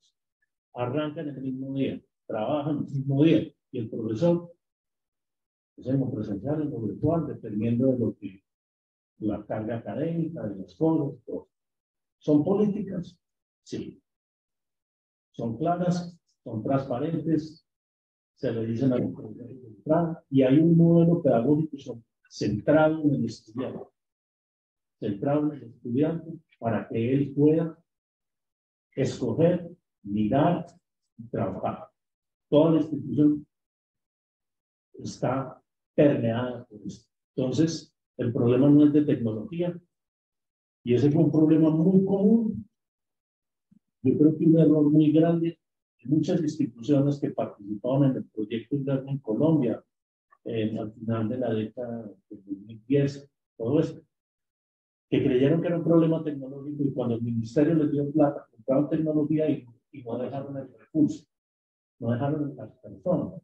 Speaker 4: Arrancan en el mismo día, trabajan en el mismo día y el profesor es en lo presencial, en lo virtual, dependiendo de lo que la carga académica, de las cosas, todo. ¿Son políticas? Sí. ¿Son claras? ¿Son transparentes? Se le dicen a la y hay un modelo pedagógico centrado en el estudiante. Centrado en el estudiante para que él pueda escoger, mirar y trabajar. Toda la institución está permeada por esto. Entonces, el problema no es de tecnología, y ese fue un problema muy común. Yo creo que un error muy grande de muchas instituciones que participaron en el proyecto interno en Colombia, al final de la década de 2010, todo esto, que creyeron que era un problema tecnológico y cuando el ministerio les dio plata, compraron tecnología y no dejaron el recurso, no dejaron las personas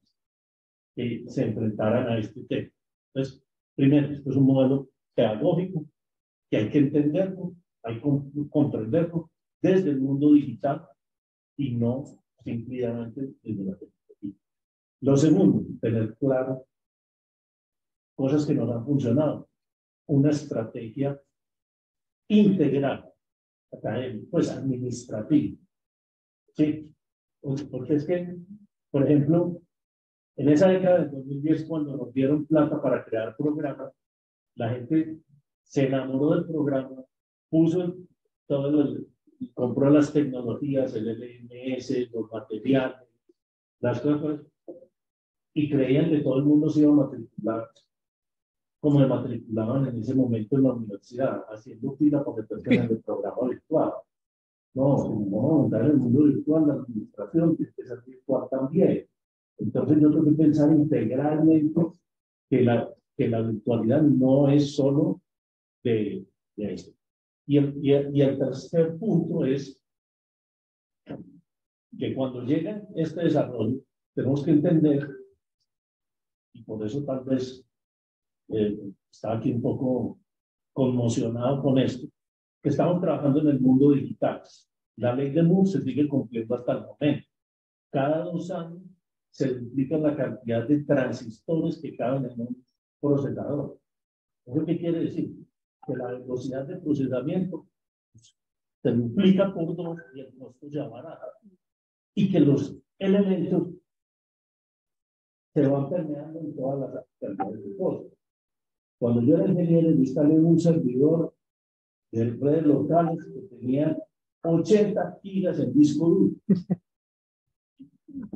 Speaker 4: que se enfrentaran a este tema. Entonces, primero, esto es un modelo pedagógico que hay que entenderlo, hay que comprenderlo desde el mundo digital y no simplemente desde la tecnología. Lo segundo, tener claro cosas que nos han funcionado. Una estrategia integral, académica, pues administrativa. ¿Sí? Porque es que, por ejemplo, en esa década del 2010, cuando nos dieron plata para crear programas, la gente se enamoró del programa, puso compró las tecnologías, el LMS, los materiales, las cosas, y creían que todo el mundo se iba a matricular como se matriculaban en ese momento en la universidad, haciendo fila por meterse en el programa virtual. No, si nos vamos a montar en el mundo virtual, la administración tiene que ser virtual también. Entonces yo tengo que pensar integralmente que la virtualidad no es solo de esto. Y el tercer punto es que cuando llega este desarrollo, tenemos que entender, y por eso tal vez estaba aquí un poco conmocionado con esto, que estamos trabajando en el mundo digital. La ley de Moore se sigue cumpliendo hasta el momento. Cada 2 años se duplica la cantidad de transistores que caben en un procesador. ¿Eso qué quiere decir? Que la velocidad de procesamiento se duplica por 2 y el costo se abarata. Y que los elementos se van permeando en todas las cantidades de cosas. Cuando yo era ingeniero, yo instalé un servidor de redes locales que tenía 80 gigas en disco duro.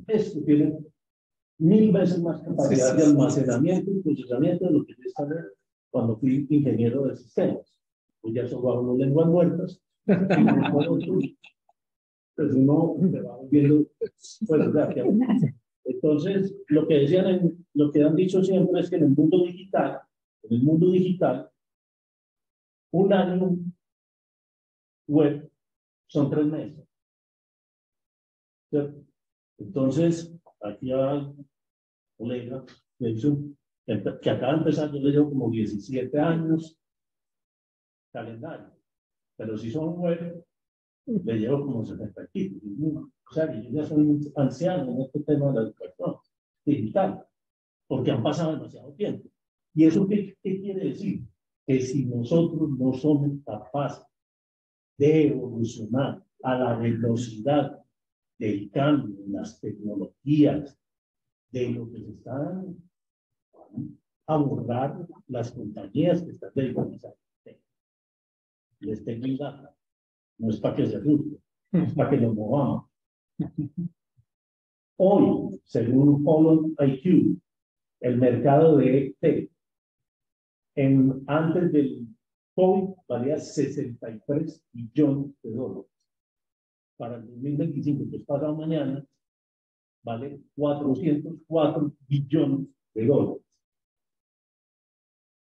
Speaker 4: Esto tiene 1000 veces más capacidad de almacenamiento y procesamiento de lo que yo instalé cuando fui ingeniero de sistemas. Pues ya solo hablo lenguas muertas. Pues uno se va viendo, pues, entonces, lo que han dicho siempre es que en el mundo digital, un año web son 3 meses. ¿Cierto? Entonces, aquí hay un colega que acaba de empezar, yo le llevo como 17 años calendario, pero si son web, le llevo como 70 equipos. O sea, que yo ya soy anciano en este tema de la educación digital, porque han pasado demasiado tiempo. ¿Y eso qué quiere decir? Que si nosotros no somos capaces de evolucionar a la velocidad del cambio en las tecnologías, de lo que se están a borrar las compañías que están dedicadas a les tengo el dato. No es para que se asuste, es para que nos movamos. Hoy, según Holland IQ, el mercado de ET antes del COVID valía 63 billones de dólares. Para el 2025, que es pasado mañana, vale 404 billones de dólares.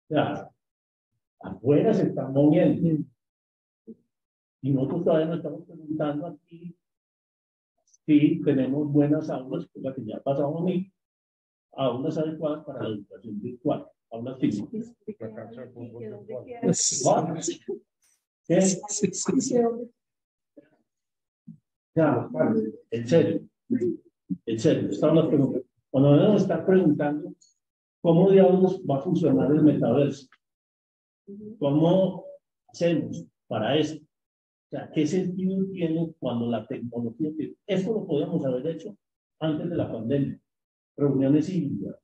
Speaker 4: O sea, afuera se están moviendo. Y nosotros todavía nos estamos preguntando aquí si tenemos buenas aulas, que es la que ya ha pasado a mí, aulas adecuadas para la educación virtual, aulas físicas. Ya, en serio, estamos preguntando. Cuando debemos estar preguntando cómo diablos va a funcionar el metaverso, cómo hacemos para esto. sea, ¿qué sentido tiene cuando la tecnología... Esto lo podíamos haber hecho antes de la pandemia. Reuniones híbridas,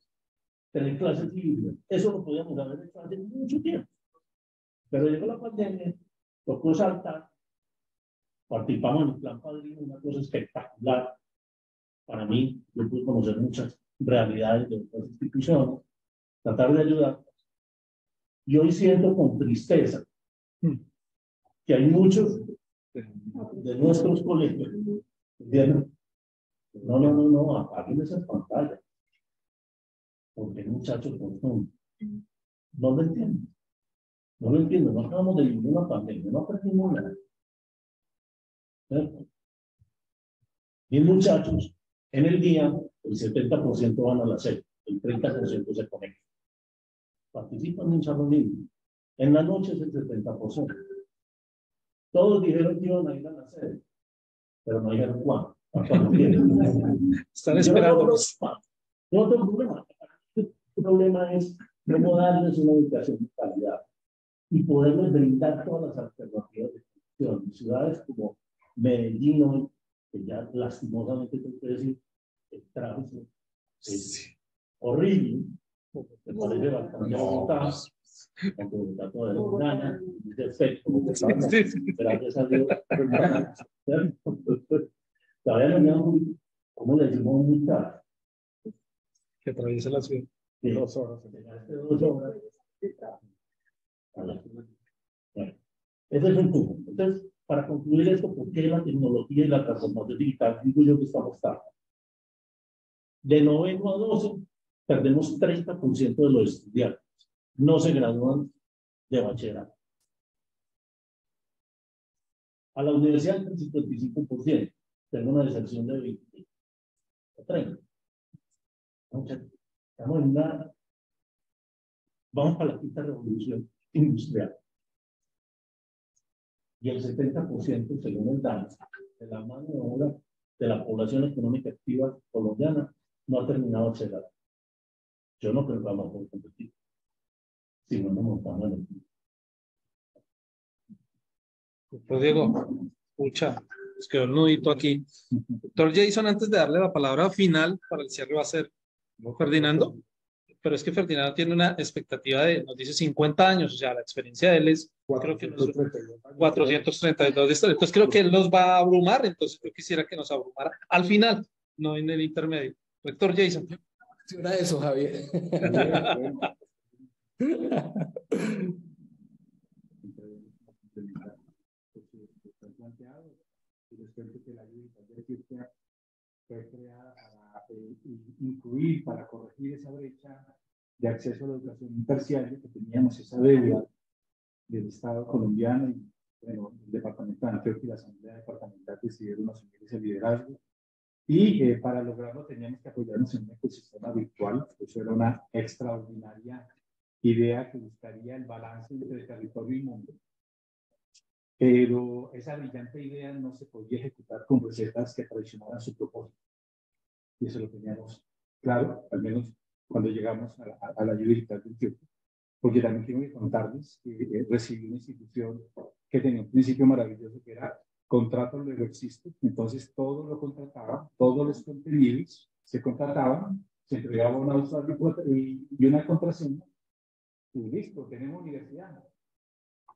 Speaker 4: tener clases híbridas. Eso lo podíamos haber hecho hace mucho tiempo. Pero llegó la pandemia, tocó saltar, participamos en el Plan Padrino, una cosa espectacular. Para mí, yo pude conocer muchas realidades de otras instituciones, tratar de ayudar. Y hoy siento con tristeza que hay muchos de nuestros colegios que dicen, no, apaguen esas pantallas. Porque muchachos no lo entienden. No lo entiendo, no acabamos de vivir una pandemia, no aprendimos nada. ¿Cierto? Y muchachos, en el día, el 70% van a la sede, el 30% se conectan. Participan en un salón libre. En la noche es el 70%. Todos dijeron que iban a ir a la sede, pero no dijeron cuándo.
Speaker 1: Están esperando.
Speaker 4: No tengo problema. El problema es cómo darles una educación de calidad y poderles brindar todas las alternativas de educación. Ciudades como Medellín hoy, que ya lastimosamente tengo que decir, el tráfico es horrible, me parece bastante Bogotá, aunque Bogotá todavía no gana, de efecto, gracias a Dios. Todavía no ganamos, ¿cómo le decimos muy tarde?
Speaker 1: Que atraviesa la ciudad.
Speaker 2: 2 horas.
Speaker 4: 2 horas. Bueno, ese es un punto. Entonces, para concluir esto, ¿por qué la tecnología y la transformación digital? Digo yo que estamos tarde. De noveno a 12, perdemos 30% de los estudiantes. No se gradúan de bachillerato. A la universidad, el 55%. Tengo una deserción de 20 o 30. Estamos en una... Vamos para la quinta revolución industrial. Y el 70%, según el DANS, de la mano de obra de la población económica activa colombiana no ha terminado el bachillerato. Yo no creo que vamos a poder competir si no nos montamos en el equipo.
Speaker 1: Pues Diego, escucha, nos quedó un nudito aquí. Doctor Jason, antes de darle la palabra final para el cierre va a ser Ferdinando, pero es que Ferdinando tiene una expectativa de, nos dice 50 años, o sea, la experiencia de él es, creo que 432 de historia. Entonces creo que él nos va a abrumar, entonces yo quisiera que nos abrumara al final, no en el intermedio. Doctor Jason.
Speaker 5: Era eso, Javier.
Speaker 6: Fue creada para incluir, para corregir esa brecha de acceso a la educación terciaria que teníamos, esa deuda del Estado colombiano y bueno, el departamento de Antioquia y la Asamblea Departamental decidieron asumir ese liderazgo. Y para lograrlo teníamos que apoyarnos en un ecosistema virtual. Eso era una extraordinaria idea que buscaría el balance entre territorio y mundo. Pero esa brillante idea no se podía ejecutar con recetas que traicionaran su propósito. Y eso lo teníamos claro, al menos cuando llegamos a la ayuda digital del tiempo. Porque también tengo que contarles que recibí una institución que tenía un principio maravilloso que era contrato luego existe. Entonces todo lo contrataban, todos los contenidos se contrataban, se entregaba una usuario y una contraseña y listo, tenemos universidad.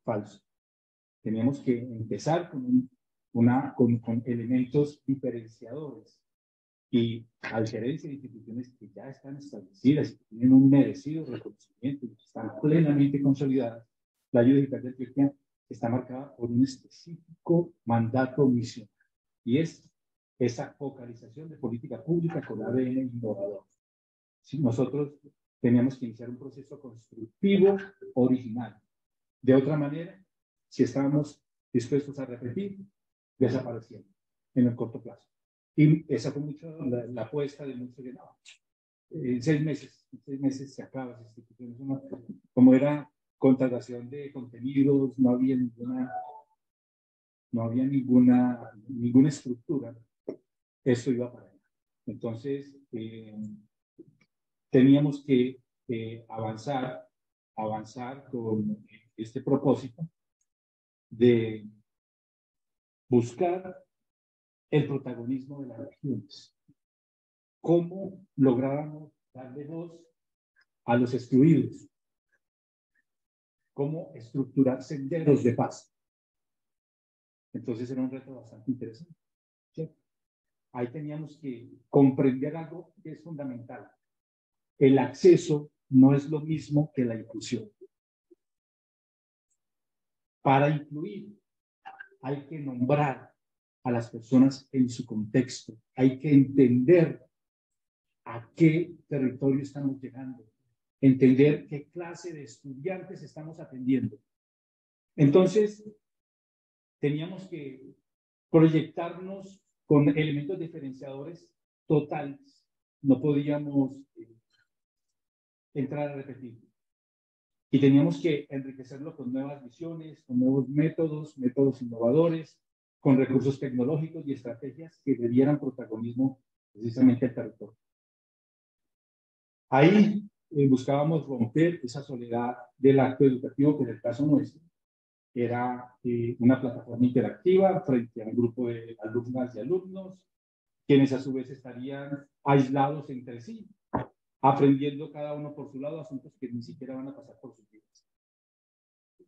Speaker 6: Falso. Teníamos que empezar con elementos diferenciadores y a diferencia de instituciones que ya están establecidas y que tienen un merecido reconocimiento y que están plenamente consolidadas, la ayuda digital de Antioquia está marcada por un específico mandato misional y es esa focalización de política pública con ADN innovador. Si nosotros teníamos que iniciar un proceso constructivo original. De otra manera, si estábamos dispuestos a repetir, desapareciendo en el corto plazo. Y esa fue mucho la apuesta de muchos que no. En 6 meses se acaba esa institución. Como era contratación de contenidos, no había ninguna estructura, eso iba para allá. Entonces, teníamos que avanzar con este propósito de buscar el protagonismo de las regiones. ¿Cómo lográbamos darle voz a los excluidos? ¿Cómo estructurar senderos de paz? Entonces era un reto bastante interesante, ¿cierto? Ahí teníamos que comprender algo que es fundamental. El acceso no es lo mismo que la inclusión. Para incluir hay que nombrar a las personas en su contexto. Hay que entender a qué territorio estamos llegando. Entender qué clase de estudiantes estamos atendiendo. Entonces, teníamos que proyectarnos con elementos diferenciadores totales. No podíamos entrar a repetir. Y teníamos que enriquecerlo con nuevas visiones, con nuevos métodos, métodos innovadores, con recursos tecnológicos y estrategias que le dieran protagonismo precisamente al territorio. Ahí buscábamos romper esa soledad del acto educativo, que en el caso nuestro era una plataforma interactiva frente a un grupo de alumnas y alumnos, quienes a su vez estarían aislados entre sí, aprendiendo cada uno por su lado asuntos que ni siquiera van a pasar por sus vidas.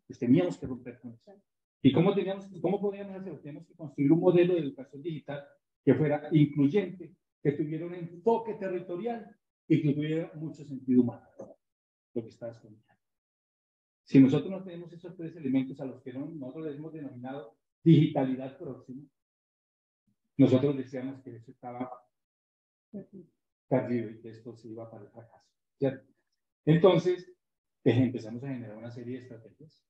Speaker 6: Pues teníamos que romper con eso. ¿Y cómo podíamos hacerlo? Teníamos que construir un modelo de educación digital que fuera incluyente, que tuviera un enfoque territorial y que tuviera mucho sentido humano, lo que está escondido. Si nosotros no tenemos esos tres elementos a los que nosotros les hemos denominado digitalidad próxima, nosotros decíamos que eso estaba perdido y que esto se iba para el fracaso, ¿cierto? Entonces, empezamos a generar una serie de estrategias.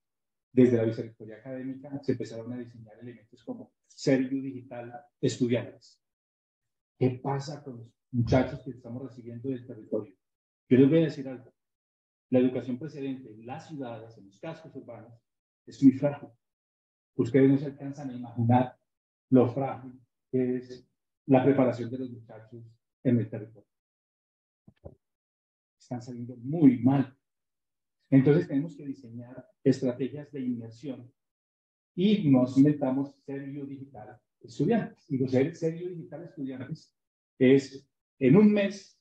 Speaker 6: Desde la vicerrectoría académica se empezaron a diseñar elementos como CERIU digital estudiantes. ¿Qué pasa con los muchachos que estamos recibiendo del territorio? Yo les voy a decir algo. La educación precedente en las ciudades, en los cascos urbanos, es muy frágil. Ustedes no se alcanzan a imaginar lo frágil que es la preparación de los muchachos en el territorio. Están saliendo muy mal. Entonces tenemos que diseñar estrategias de inmersión y nos inventamos CERIU Digital Estudiantes. Y los CERIU Digital Estudiantes es en un mes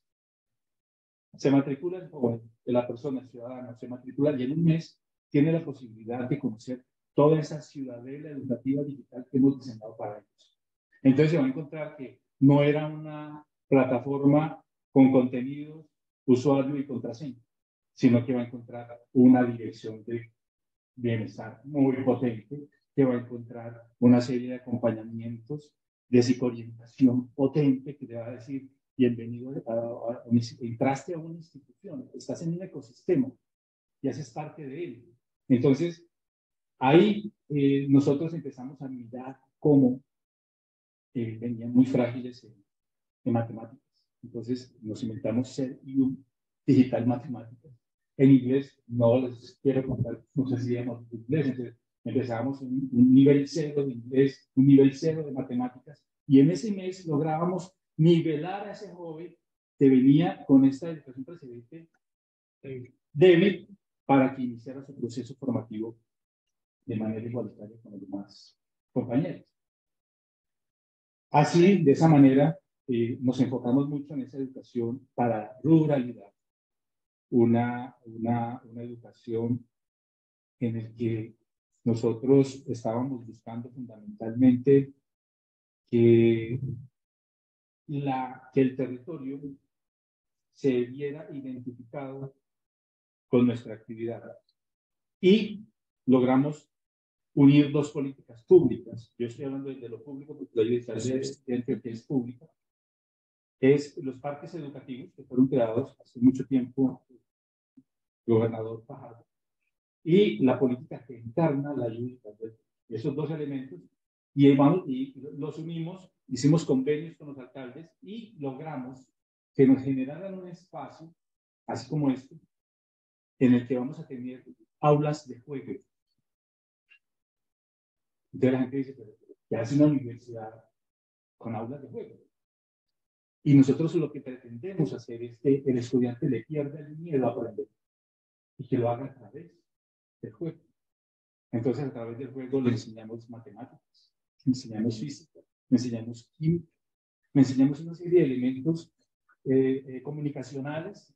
Speaker 6: se matricula el joven, la persona, el ciudadano, se matricula y en un mes tiene la posibilidad de conocer toda esa ciudadela educativa digital que hemos diseñado para ellos. Entonces se va a encontrar que no era una plataforma con contenidos, usuario y contraseña, sino que va a encontrar una dirección de bienestar muy potente, que va a encontrar una serie de acompañamientos de psicoorientación potente que le va a decir: bienvenido, entraste a una institución, estás en un ecosistema y haces parte de él. Entonces, ahí nosotros empezamos a mirar cómo venían muy frágiles en matemáticas. Entonces, nos inventamos CERIU Digital Matemáticas. En inglés, no les quiero contar, no sé si digamos inglés, entonces empezábamos un nivel 0 de inglés, un nivel 0 de matemáticas, y en ese mes lográbamos nivelar a ese joven que venía con esta educación precedente débil para que iniciara su proceso formativo de manera igualitaria con los demás compañeros. Así, de esa manera, nos enfocamos mucho en esa educación para ruralidad, una educación en la que nosotros estábamos buscando fundamentalmente que el territorio se viera identificado con nuestra actividad. Y logramos unir dos políticas públicas. Yo estoy hablando de lo público porque la legislación que es pública. Es los parques educativos que fueron creados hace mucho tiempo, gobernador Fajardo, y la política que encarna la ley. Esos dos elementos, y los unimos, hicimos convenios con los alcaldes y logramos que nos generaran un espacio, así como este, en el que vamos a tener aulas de juego. Entonces la gente dice: pero ¿qué hace una universidad con aulas de juego? Y nosotros lo que pretendemos hacer es que el estudiante le pierda el miedo a aprender y que lo haga a través del juego. Entonces, a través del juego le enseñamos matemáticas, enseñamos física, enseñamos química, enseñamos una serie de elementos comunicacionales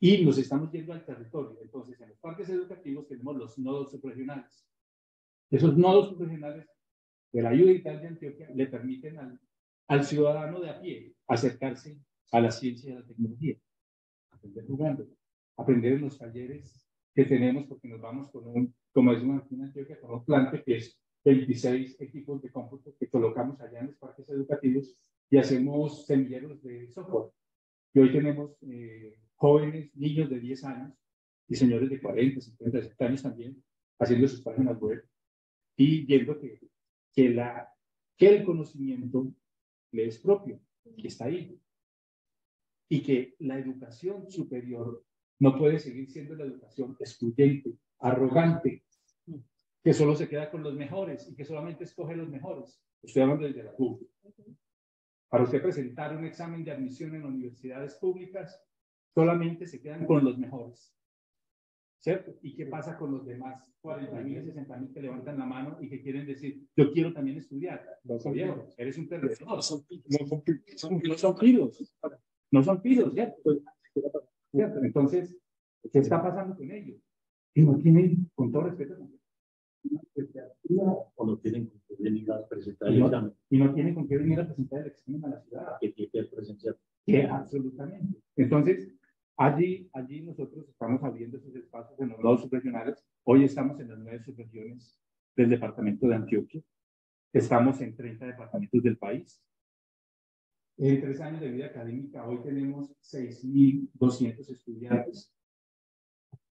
Speaker 6: y nos estamos yendo al territorio. Entonces, en los parques educativos tenemos los nodos subregionales. Esos nodos subregionales de la ayuda digital de Antioquia le permiten al ciudadano de a pie acercarse a la ciencia y a la tecnología, aprender jugando, aprender en los talleres que tenemos, porque nos vamos con como decimos aquí en Antioquia, con un plante que es 26 equipos de cómputo que colocamos allá en los parques educativos y hacemos semilleros de software. Y hoy tenemos jóvenes, niños de 10 años y señores de 40, 50, 60 años también haciendo sus páginas web y viendo que el conocimiento le es propio, que está ahí. Y que la educación superior no puede seguir siendo la educación excluyente, arrogante, que solo se queda con los mejores y que solamente escoge los mejores. Estoy hablando desde la pública. Para usted presentar un examen de admisión en universidades públicas, solamente se quedan con los mejores. ¿Cierto? ¿Y qué pasa con los demás 40.000, 60.000 que levantan la mano y que quieren decir, yo quiero también estudiar? No son viejos, eres un perdedor. No son piros. No son piros, ¿cierto? ¿Cierto? Entonces, ¿qué está pasando con ellos? Y no tienen, con todo respeto,
Speaker 4: o no tienen con qué venir a presentar el
Speaker 6: y
Speaker 4: examen,
Speaker 6: no tienen con qué venir a presentar el examen a la ciudad.
Speaker 4: que tiene que presenciar.
Speaker 6: Absolutamente. Entonces, allí nosotros estamos abriendo esos espacios en los nodos subregionales. Hoy estamos en las 9 subregiones del departamento de Antioquia. Estamos en 30 departamentos del país. En 3 años de vida académica, hoy tenemos 6.200 estudiantes.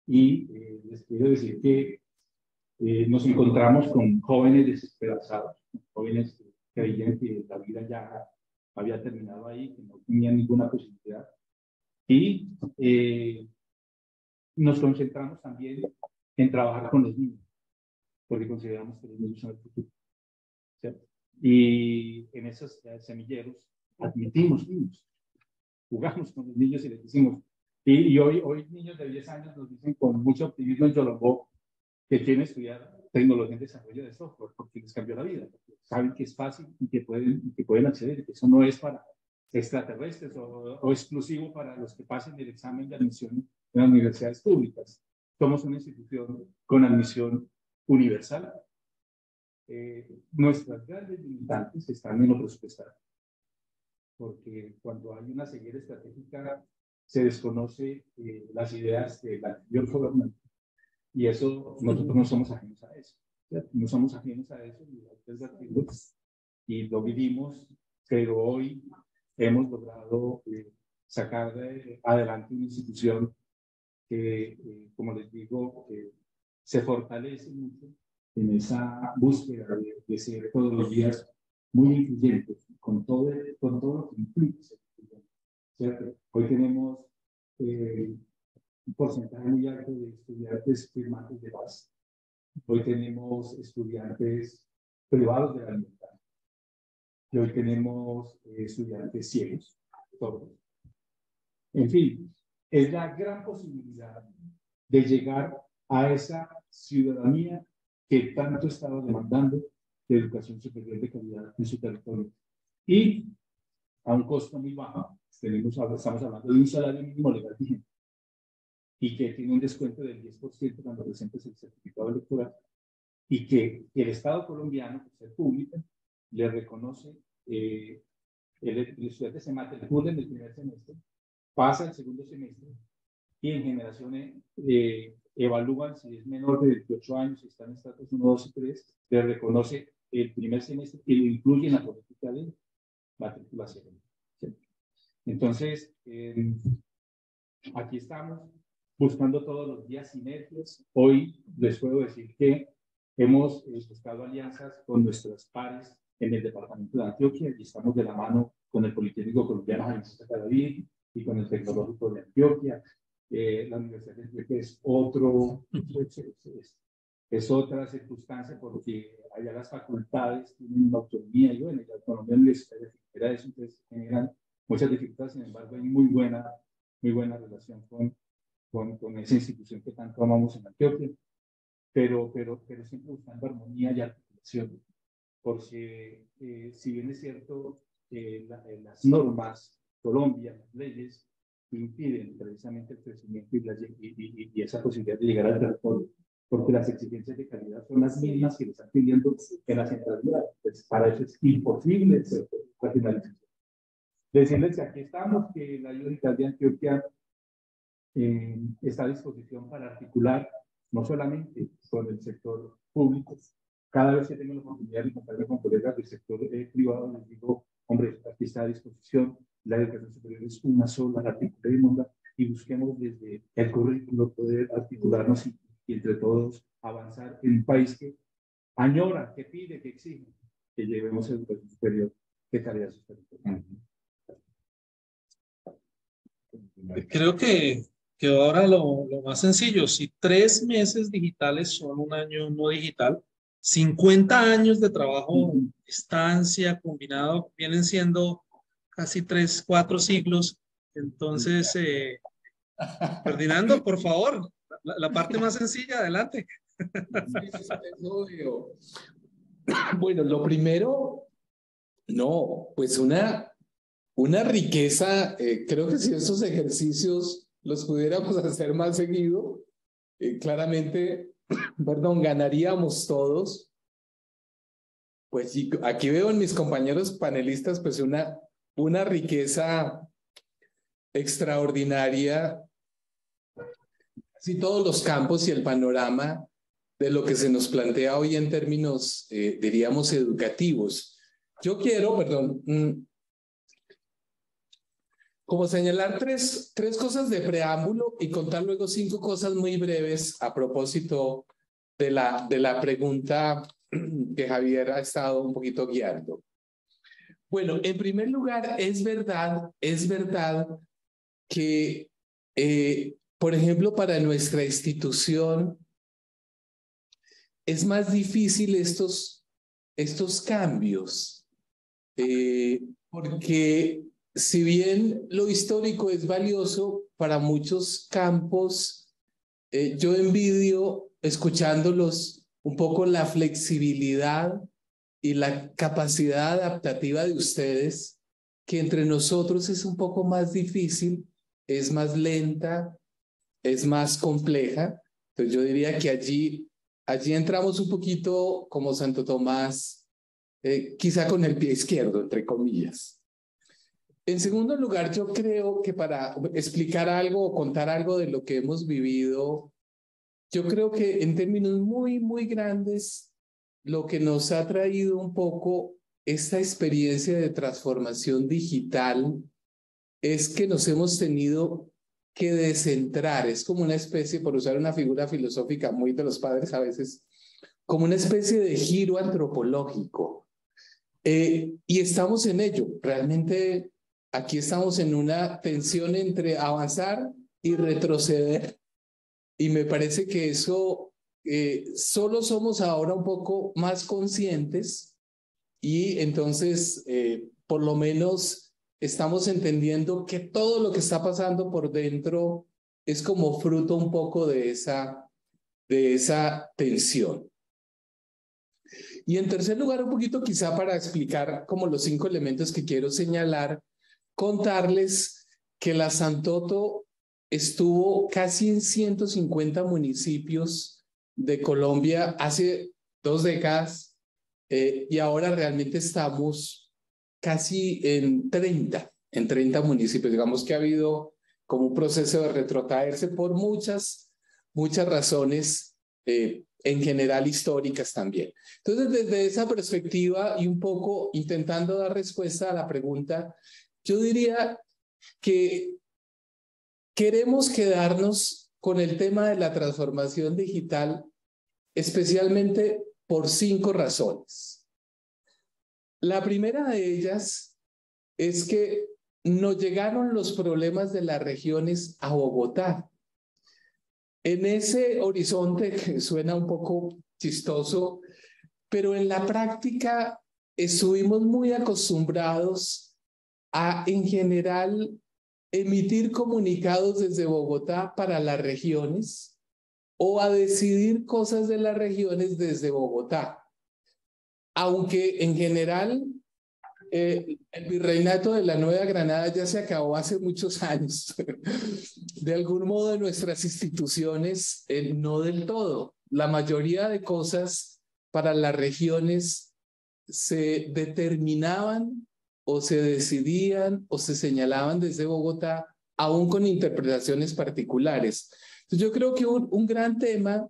Speaker 6: Y les quiero decir que nos encontramos con jóvenes desesperanzados, jóvenes que creían que la vida ya había terminado ahí, que no tenían ninguna posibilidad. Y nos concentramos también en trabajar con los niños, porque consideramos que los niños son el futuro, ¿cierto? Y en esos semilleros admitimos niños, jugamos con los niños y les decimos, y hoy niños de 10 años nos dicen con mucho optimismo en Yolombó que quieren estudiar tecnología en desarrollo de software, porque les cambió la vida, porque saben que es fácil y que pueden acceder, que eso no es para extraterrestres o exclusivo para los que pasen el examen de admisión en las universidades públicas. Somos una institución con admisión universal. Nuestras grandes limitantes están en lo presupuestario, porque cuando hay una ceguera estratégica se desconoce las ideas del anterior gobernante, y eso nosotros no somos ajenos a eso, ¿cierto? No somos ajenos a eso y lo vivimos, pero hoy hemos logrado sacar adelante una institución que, como les digo, se fortalece mucho en esa búsqueda de ser todos los días muy influyentes, con todo lo que implica ser influyente, ¿cierto? Hoy tenemos un porcentaje muy alto de estudiantes firmantes de base. Hoy tenemos estudiantes privados de la libertad. Y hoy tenemos estudiantes ciegos, sordos. En fin, es la gran posibilidad de llegar a esa ciudadanía que tanto estaba demandando de educación superior de calidad en su territorio. Y a un costo muy bajo. Estamos hablando de un salario mínimo legal vigente y que tiene un descuento del 10% cuando presentes el certificado electoral, y que el Estado colombiano, por ser pública, le reconoce, el estudiante se matricula en el primer semestre, pasa el segundo semestre, y en generaciones evalúan si es menor de 28 años, si está en estatus 1, 2 y 3, le reconoce el primer semestre y lo incluye en la política de matriculación. ¿Sí? Entonces, aquí estamos buscando todos los días sinergias. Hoy les puedo decir que hemos buscado alianzas con nuestros pares en el departamento de Antioquia y estamos de la mano con el Politécnico Colombiano Jaime Cadavid y con el Tecnológico de Antioquia. La Universidad de Antioquia es otra circunstancia porque allá las facultades tienen una autonomía y bueno, la autonomía universitaria genera eso, entonces generan muchas dificultades. Sin embargo, hay muy buena relación con esa institución que tanto amamos en Antioquia, pero siempre buscando armonía y articulación. porque si bien es cierto, las normas, Colombia, las leyes, impiden precisamente el crecimiento y esa posibilidad de llegar al territorio, porque las exigencias de calidad son las mismas que le están pidiendo en la centralidad. Pues para eso es imposible la finalización. Decirles que aquí estamos, que la ayuda digital de Antioquia está a disposición para articular no solamente con el sector público. Cada vez que tengo la oportunidad de encontrarme con colegas del sector privado, les digo, hombre, aquí está a disposición, la educación superior es una sola, la articulémosla y busquemos desde el currículo poder articularnos y entre todos avanzar en un país que añora, que pide, que exige que llevemos educación superior de calidad superior.
Speaker 1: Creo que ahora lo más sencillo, si 3 meses digitales son un año no digital, 50 años de trabajo, estancia, combinado, vienen siendo casi 3, 4 siglos. Entonces, Ferdinando, por favor, la parte más sencilla, adelante.
Speaker 5: Bueno, lo primero, no, pues una riqueza, creo que si esos ejercicios los pudiéramos hacer más seguido, claramente, perdón, ganaríamos todos. Pues sí, aquí veo en mis compañeros panelistas pues una riqueza extraordinaria, así todos los campos y el panorama de lo que se nos plantea hoy en términos, diríamos, educativos. Yo quiero, perdón, como señalar tres cosas de preámbulo y contar luego 5 cosas muy breves a propósito de la pregunta que Javier ha estado un poquito guiando. Bueno, en primer lugar, es verdad que, por ejemplo, para nuestra institución es más difícil estos cambios, porque si bien lo histórico es valioso para muchos campos, yo envidio, escuchándolos, un poco la flexibilidad y la capacidad adaptativa de ustedes, que entre nosotros es un poco más difícil, es más lenta, es más compleja. Entonces yo diría que allí entramos un poquito como Santo Tomás, quizá con el pie izquierdo, entre comillas. En segundo lugar, yo creo que para explicar algo o contar algo de lo que hemos vivido, yo creo que en términos muy, muy grandes, lo que nos ha traído un poco esta experiencia de transformación digital es que nos hemos tenido que descentrar. Es como una especie, por usar una figura filosófica muy de los padres a veces, como una especie de giro antropológico. Y estamos en ello. Realmente aquí estamos en una tensión entre avanzar y retroceder. Y me parece que eso solo somos ahora un poco más conscientes y entonces por lo menos estamos entendiendo que todo lo que está pasando por dentro es como fruto un poco de esa tensión. Y en tercer lugar, un poquito quizá para explicar como los 5 elementos que quiero señalar, contarles que la Santoto estuvo casi en 150 municipios de Colombia hace 2 décadas y ahora realmente estamos casi en 30 municipios. Digamos que ha habido como un proceso de retrotraerse por muchas razones, en general históricas también. Entonces, desde esa perspectiva y un poco intentando dar respuesta a la pregunta, yo diría que queremos quedarnos con el tema de la transformación digital, especialmente por 5 razones. La primera de ellas es que nos llegaron los problemas de las regiones a Bogotá. En ese horizonte que suena un poco chistoso, pero en la práctica estuvimos muy acostumbrados a, en general, emitir comunicados desde Bogotá para las regiones o a decidir cosas de las regiones desde Bogotá. aunque en general el virreinato de la Nueva Granada ya se acabó hace muchos años. De algún modo nuestras instituciones no del todo. La mayoría de cosas para las regiones se determinaban o se decidían o se señalaban desde Bogotá, aún con interpretaciones particulares. Entonces yo creo que un gran tema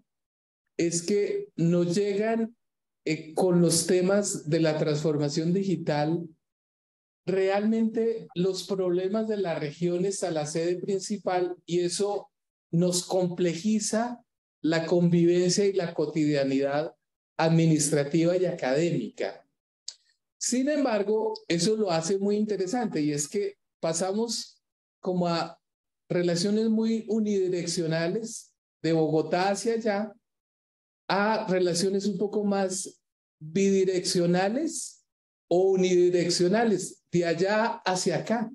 Speaker 5: es que nos llegan con los temas de la transformación digital realmente los problemas de las regiones a la sede principal, y eso nos complejiza la convivencia y la cotidianidad administrativa y académica. Sin embargo, eso lo hace muy interesante, y es que pasamos como a relaciones muy unidireccionales de Bogotá hacia allá a relaciones un poco más bidireccionales o unidireccionales, de allá hacia acá.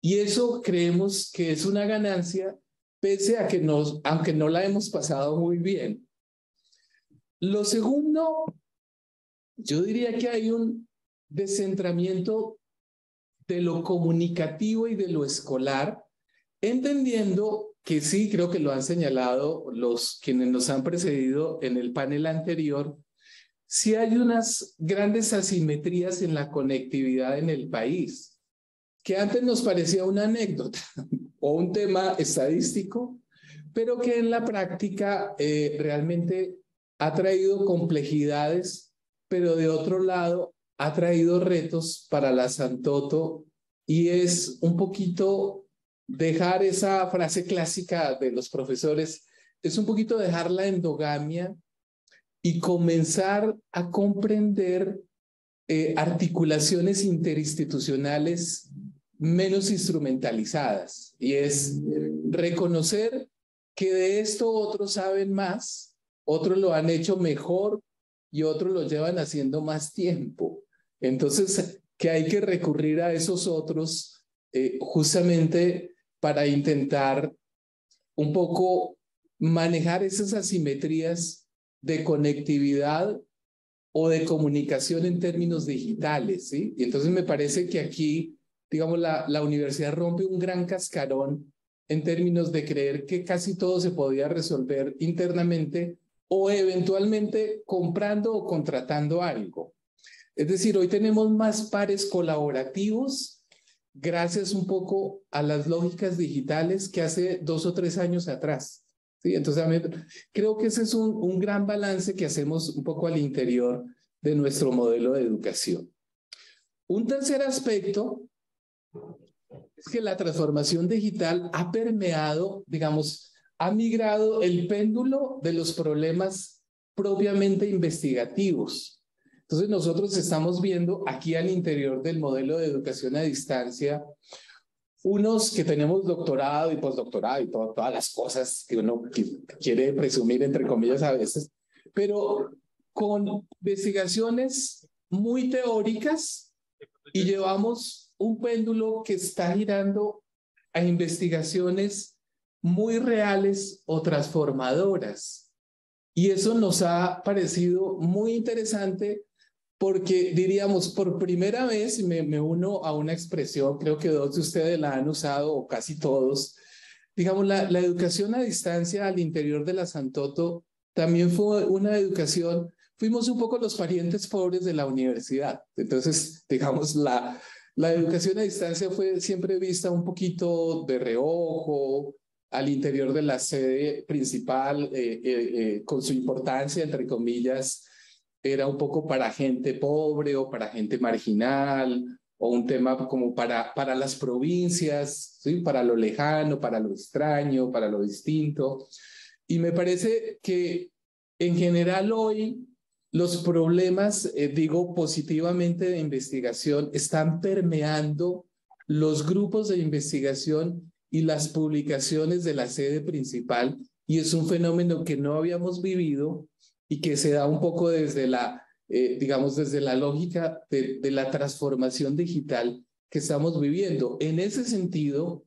Speaker 5: Y eso creemos que es una ganancia, pese a que aunque no la hemos pasado muy bien. Lo segundo, yo diría que hay un descentramiento de lo comunicativo y de lo escolar, entendiendo que sí, creo que lo han señalado quienes nos han precedido en el panel anterior, sí hay unas grandes asimetrías en la conectividad en el país, que antes nos parecía una anécdota o un tema estadístico, pero que en la práctica realmente ha traído complejidades, pero de otro lado ha traído retos para la Asantoto, y es un poquito dejar esa frase clásica de los profesores, es un poquito dejar la endogamia y comenzar a comprender articulaciones interinstitucionales menos instrumentalizadas, y es reconocer que de esto otros saben más, otros lo han hecho mejor y otros lo llevan haciendo más tiempo. Entonces, que hay que recurrir a esos otros justamente para intentar un poco manejar esas asimetrías de conectividad o de comunicación en términos digitales, ¿sí? Y entonces me parece que aquí, digamos, la universidad rompe un gran cascarón en términos de creer que casi todo se podía resolver internamente o eventualmente comprando o contratando algo. Es decir, hoy tenemos más pares colaborativos gracias un poco a las lógicas digitales que hace 2 o 3 años atrás. ¿Sí? Entonces, creo que ese es un gran balance que hacemos un poco al interior de nuestro modelo de educación. Un tercer aspecto es que la transformación digital ha permeado, digamos, ha migrado el péndulo de los problemas propiamente investigativos. Entonces, nosotros estamos viendo aquí al interior del modelo de educación a distancia unos que tenemos doctorado y postdoctorado y todas las cosas que uno quiere presumir, entre comillas, a veces, pero con investigaciones muy teóricas, y llevamos un péndulo que está girando a investigaciones muy reales o transformadoras. Y eso nos ha parecido muy interesante, porque diríamos, por primera vez, me uno a una expresión, creo que 2 de ustedes la han usado, o casi todos, digamos, la educación a distancia al interior de la Asantoto también fue una educación, fuimos un poco los parientes pobres de la universidad. Entonces, digamos, la educación a distancia fue siempre vista un poquito de reojo, al interior de la sede principal, con su importancia, entre comillas, era un poco para gente pobre o para gente marginal, o un tema como para las provincias, ¿sí? Para lo lejano, para lo extraño, para lo distinto. Y me parece que en general hoy los problemas, digo positivamente, de investigación están permeando los grupos de investigación y las publicaciones de la sede principal, y es un fenómeno que no habíamos vivido y que se da un poco desde digamos, desde la lógica de la transformación digital que estamos viviendo. En ese sentido,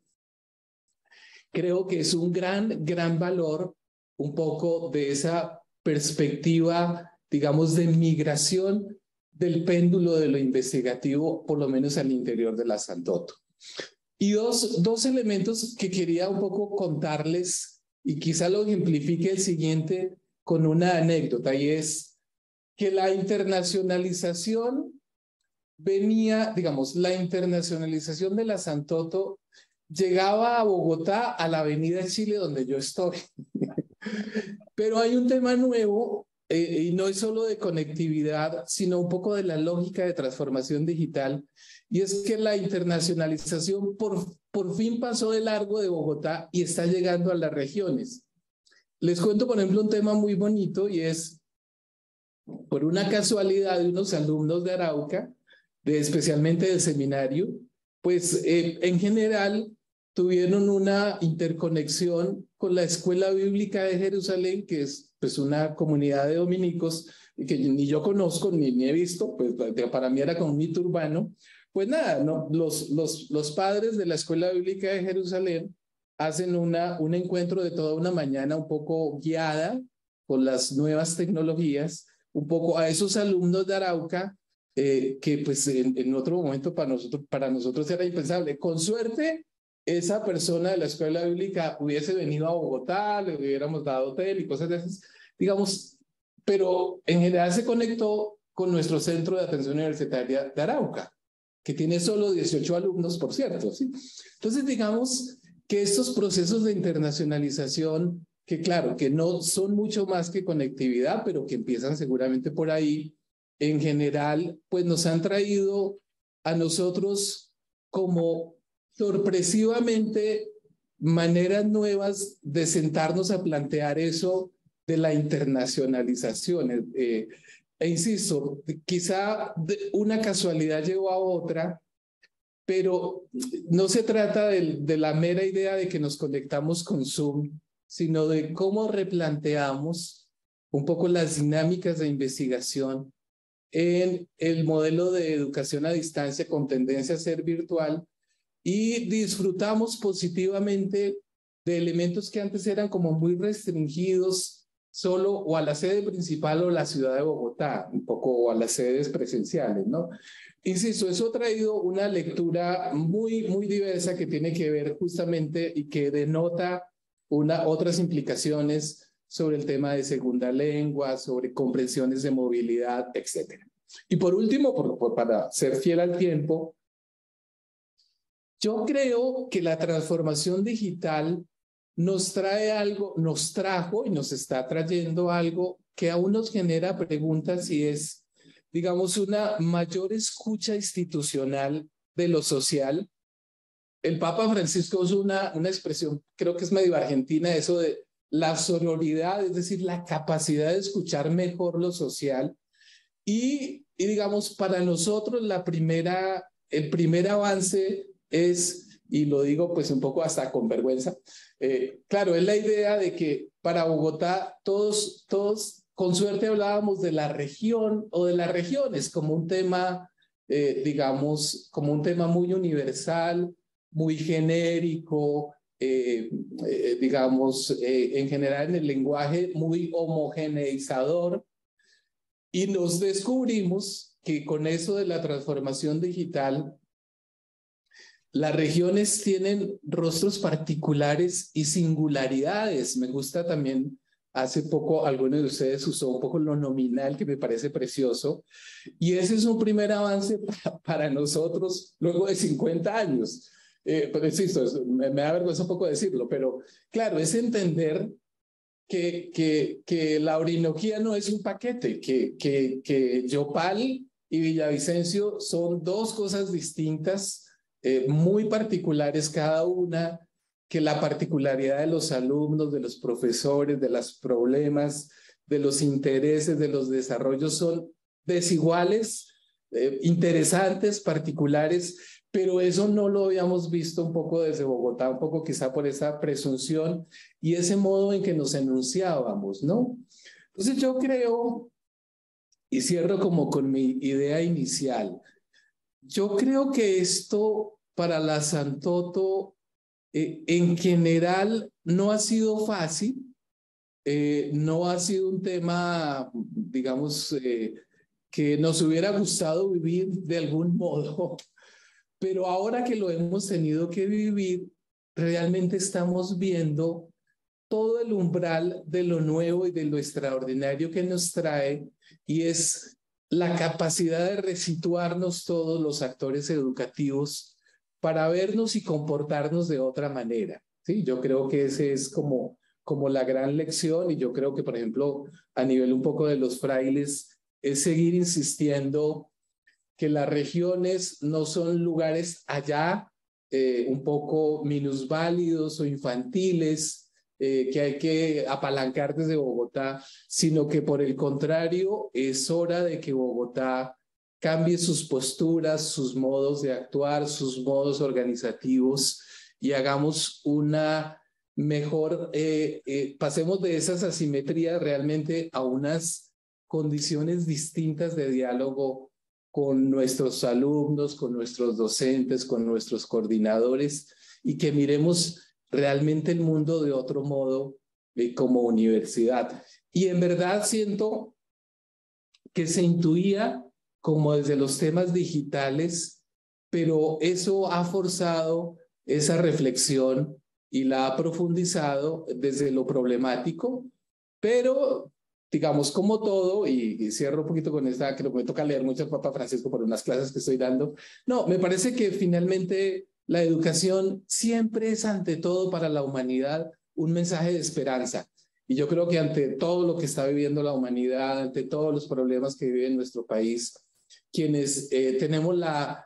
Speaker 5: creo que es un gran valor un poco de esa perspectiva, digamos, de migración del péndulo de lo investigativo, por lo menos al interior de la Santoto. Y dos elementos que quería un poco contarles, y quizá lo ejemplifique el siguiente con una anécdota, y es que la internacionalización venía, digamos, la internacionalización de la Santoto llegaba a Bogotá, a la Avenida Chile, donde yo estoy. Pero hay un tema nuevo, y no es solo de conectividad, sino un poco de la lógica de transformación digital, y es que la internacionalización por fin pasó de largo de Bogotá y está llegando a las regiones. Les cuento, por ejemplo, un tema muy bonito, y es, por una casualidad de unos alumnos de Arauca, especialmente del seminario, pues en general tuvieron una interconexión con la Escuela Bíblica de Jerusalén, que es pues una comunidad de dominicos que ni yo conozco ni he visto, pues para mí era como un mito urbano. Pues nada, ¿no? Los padres de la Escuela Bíblica de Jerusalén hacen un encuentro de toda una mañana un poco guiada con las nuevas tecnologías, un poco a esos alumnos de Arauca, que pues en otro momento para nosotros era impensable. Con suerte, esa persona de la escuela bíblica hubiese venido a Bogotá, le hubiéramos dado hotel y cosas de esas, digamos, pero en general se conectó con nuestro centro de atención universitaria de Arauca, que tiene solo 18 alumnos, por cierto, ¿sí? Entonces, digamos que estos procesos de internacionalización, que claro, que no son mucho más que conectividad, pero que empiezan seguramente por ahí, en general, pues nos han traído a nosotros como sorpresivamente maneras nuevas de sentarnos a plantear eso de la internacionalización. Insisto, quizá una casualidad llevó a otra, pero no se trata de la mera idea de que nos conectamos con Zoom, sino de cómo replanteamos un poco las dinámicas de investigación en el modelo de educación a distancia con tendencia a ser virtual, y disfrutamos positivamente de elementos que antes eran como muy restringidos solo o a la sede principal o la ciudad de Bogotá, un poco, o a las sedes presenciales, ¿no? Insisto, eso ha traído una lectura muy diversa que tiene que ver justamente y que denota otras implicaciones sobre el tema de segunda lengua, sobre comprensiones de movilidad, etc. Y por último, para ser fiel al tiempo, yo creo que la transformación digital nos trajo y nos está trayendo algo que aún nos genera preguntas, y es, digamos, una mayor escucha institucional de lo social. El Papa Francisco usó una expresión, creo que es medio argentina, eso de la sororidad, es decir, la capacidad de escuchar mejor lo social. Y digamos, para nosotros el primer avance es, y lo digo pues un poco hasta con vergüenza, claro, es la idea de que para Bogotá todos con suerte hablábamos de la región o de las regiones como un tema, digamos, como un tema muy universal, muy genérico, digamos, en general en el lenguaje muy homogeneizador, y nos descubrimos que con eso de la transformación digital, las regiones tienen rostros particulares y singularidades. Me gusta también, hace poco alguno de ustedes usó un poco lo nominal, que me parece precioso, y ese es un primer avance para nosotros luego de 50 años. Pero insisto, me da vergüenza un poco decirlo, pero claro, es entender que la Orinoquía no es un paquete, que Yopal y Villavicencio son dos cosas distintas, muy particulares cada una, que la particularidad de los alumnos, de los profesores, de los problemas, de los intereses, de los desarrollos son desiguales, interesantes, particulares, pero eso no lo habíamos visto un poco desde Bogotá, un poco quizá por esa presunción y ese modo en que nos enunciábamos, ¿no? Entonces yo creo, y cierro como con mi idea inicial, yo creo que esto para la Santoto en general no ha sido fácil, no ha sido un tema, digamos, que nos hubiera gustado vivir de algún modo, pero ahora que lo hemos tenido que vivir, realmente estamos viendo todo el umbral de lo nuevo y de lo extraordinario que nos trae, y es la capacidad de resituarnos todos los actores educativos para vernos y comportarnos de otra manera. Sí, yo creo que ese es como la gran lección, y yo creo que, por ejemplo, a nivel un poco de los frailes, es seguir insistiendo que las regiones no son lugares allá un poco minusválidos o infantiles, que hay que apalancar desde Bogotá, sino que por el contrario es hora de que Bogotá cambie sus posturas, sus modos de actuar, sus modos organizativos, y hagamos una mejor, pasemos de esas asimetrías realmente a unas condiciones distintas de diálogo con nuestros alumnos, con nuestros docentes, con nuestros coordinadores, y que miremos realmente el mundo de otro modo como universidad. Y en verdad siento que se intuía como desde los temas digitales, pero eso ha forzado esa reflexión y la ha profundizado desde lo problemático, pero digamos como todo, y cierro un poquito con esta, que me toca leer mucho al Papa Francisco por unas clases que estoy dando. No, me parece que finalmente la educación siempre es ante todo para la humanidad un mensaje de esperanza. Y yo creo que ante todo lo que está viviendo la humanidad, ante todos los problemas que vive en nuestro país, quienes tenemos la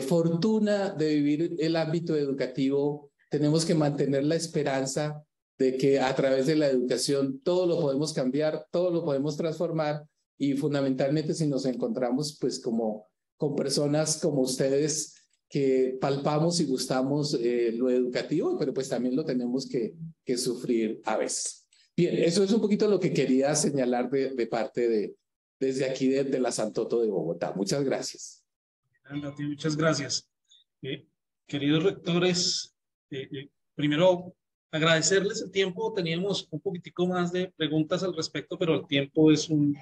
Speaker 5: fortuna de vivir el ámbito educativo, tenemos que mantener la esperanza de que a través de la educación todo lo podemos cambiar, todo lo podemos transformar, y fundamentalmente si nos encontramos pues como con personas como ustedes que palpamos y gustamos lo educativo, pero pues también lo tenemos que sufrir a veces. Bien, eso es un poquito lo que quería señalar de parte desde aquí de la Santoto de Bogotá. Muchas gracias.
Speaker 1: Muchas gracias. Queridos rectores, primero agradecerles el tiempo. Teníamos un poquitico más de preguntas al respecto, pero el tiempo es un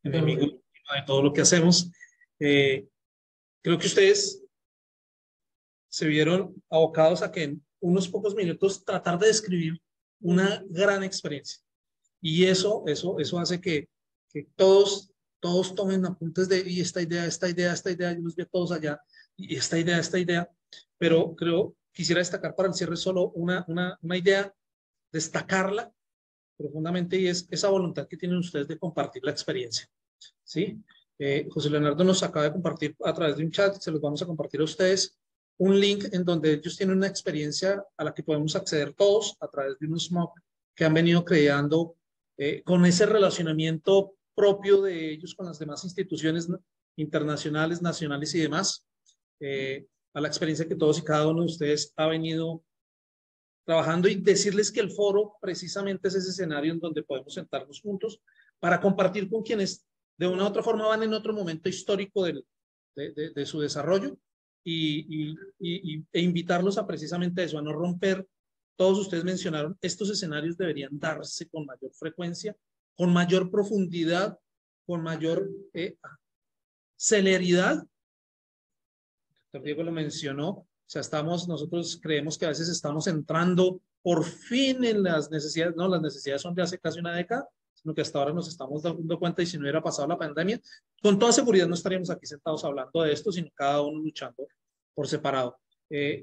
Speaker 1: enemigo de todo lo que hacemos. Creo que ustedes se vieron abocados a que en unos pocos minutos tratar de describir una gran experiencia. Y eso hace que todos tomen apuntes de y esta idea, yo los vi a todos allá, y esta idea, pero quisiera destacar para el cierre solo una idea, destacarla profundamente, y es esa voluntad que tienen ustedes de compartir la experiencia. ¿Sí? José Leonardo nos acaba de compartir a través de un chat, se los vamos a compartir a ustedes, un link en donde ellos tienen una experiencia a la que podemos acceder todos a través de un SMOC que han venido creando con ese relacionamiento propio de ellos con las demás instituciones internacionales, nacionales y demás, a la experiencia que todos y cada uno de ustedes ha venido trabajando, y decirles que el foro precisamente es ese escenario en donde podemos sentarnos juntos para compartir con quienes de una u otra forma van en otro momento histórico de su desarrollo, e invitarlos a precisamente eso, a no romper. Todos ustedes mencionaron, estos escenarios deberían darse con mayor frecuencia, con mayor profundidad, con mayor celeridad. Doctor Diego lo mencionó, o sea, nosotros creemos que a veces estamos entrando por fin en las necesidades. No, las necesidades son de hace casi una década, sino que hasta ahora nos estamos dando cuenta, y si no hubiera pasado la pandemia, con toda seguridad no estaríamos aquí sentados hablando de esto, sino cada uno luchando por separado.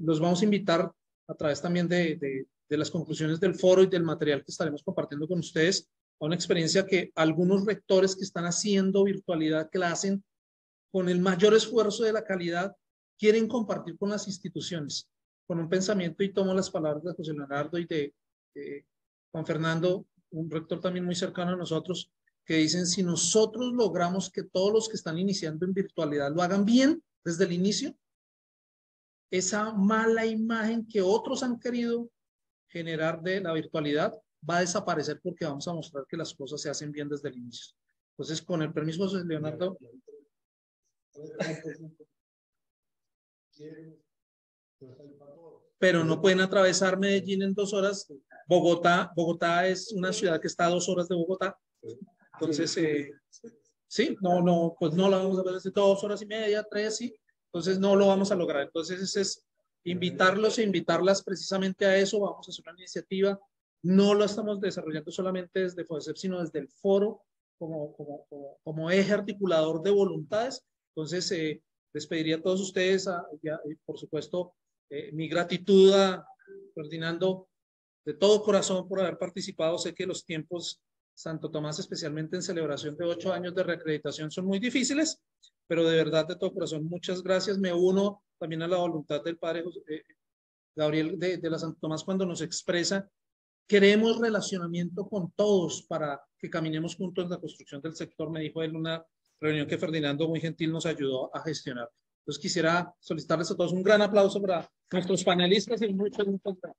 Speaker 1: Los vamos a invitar a través también de las conclusiones del foro y del material que estaremos compartiendo con ustedes, a una experiencia que algunos rectores que están haciendo virtualidad, que la hacen con el mayor esfuerzo de la calidad, quieren compartir con las instituciones, con un pensamiento, y tomo las palabras de José Leonardo y de Juan Fernando, un rector también muy cercano a nosotros, que dicen, si nosotros logramos que todos los que están iniciando en virtualidad lo hagan bien desde el inicio, esa mala imagen que otros han querido generar de la virtualidad va a desaparecer, porque vamos a mostrar que las cosas se hacen bien desde el inicio. Entonces, con el permiso de Leonardo. Pero no pueden atravesar Medellín en 2 horas. Bogotá es una ciudad que está a 2 horas de Bogotá. Entonces, ¿sí? No, pues no lo vamos a hacer desde 2 horas y media, 3, ¿sí? Entonces no lo vamos a lograr. Entonces ese es invitarlos e invitarlas precisamente a eso. Vamos a hacer una iniciativa. No lo estamos desarrollando solamente desde FODESEP, sino desde el foro como eje articulador de voluntades. Entonces, les pediría a todos ustedes, y por supuesto, mi gratitud a Ferdinando de todo corazón por haber participado. Sé que los tiempos Santo Tomás, especialmente en celebración de 8 años de reacreditación, son muy difíciles, pero de verdad, de todo corazón, muchas gracias. Me uno también a la voluntad del padre Gabriel de la Santo Tomás cuando nos expresa: queremos relacionamiento con todos para que caminemos juntos en la construcción del sector. Me dijo él en una reunión que Ferdinando muy gentil nos ayudó a gestionar. Entonces quisiera solicitarles a todos un gran aplauso para nuestros panelistas y muchas gracias.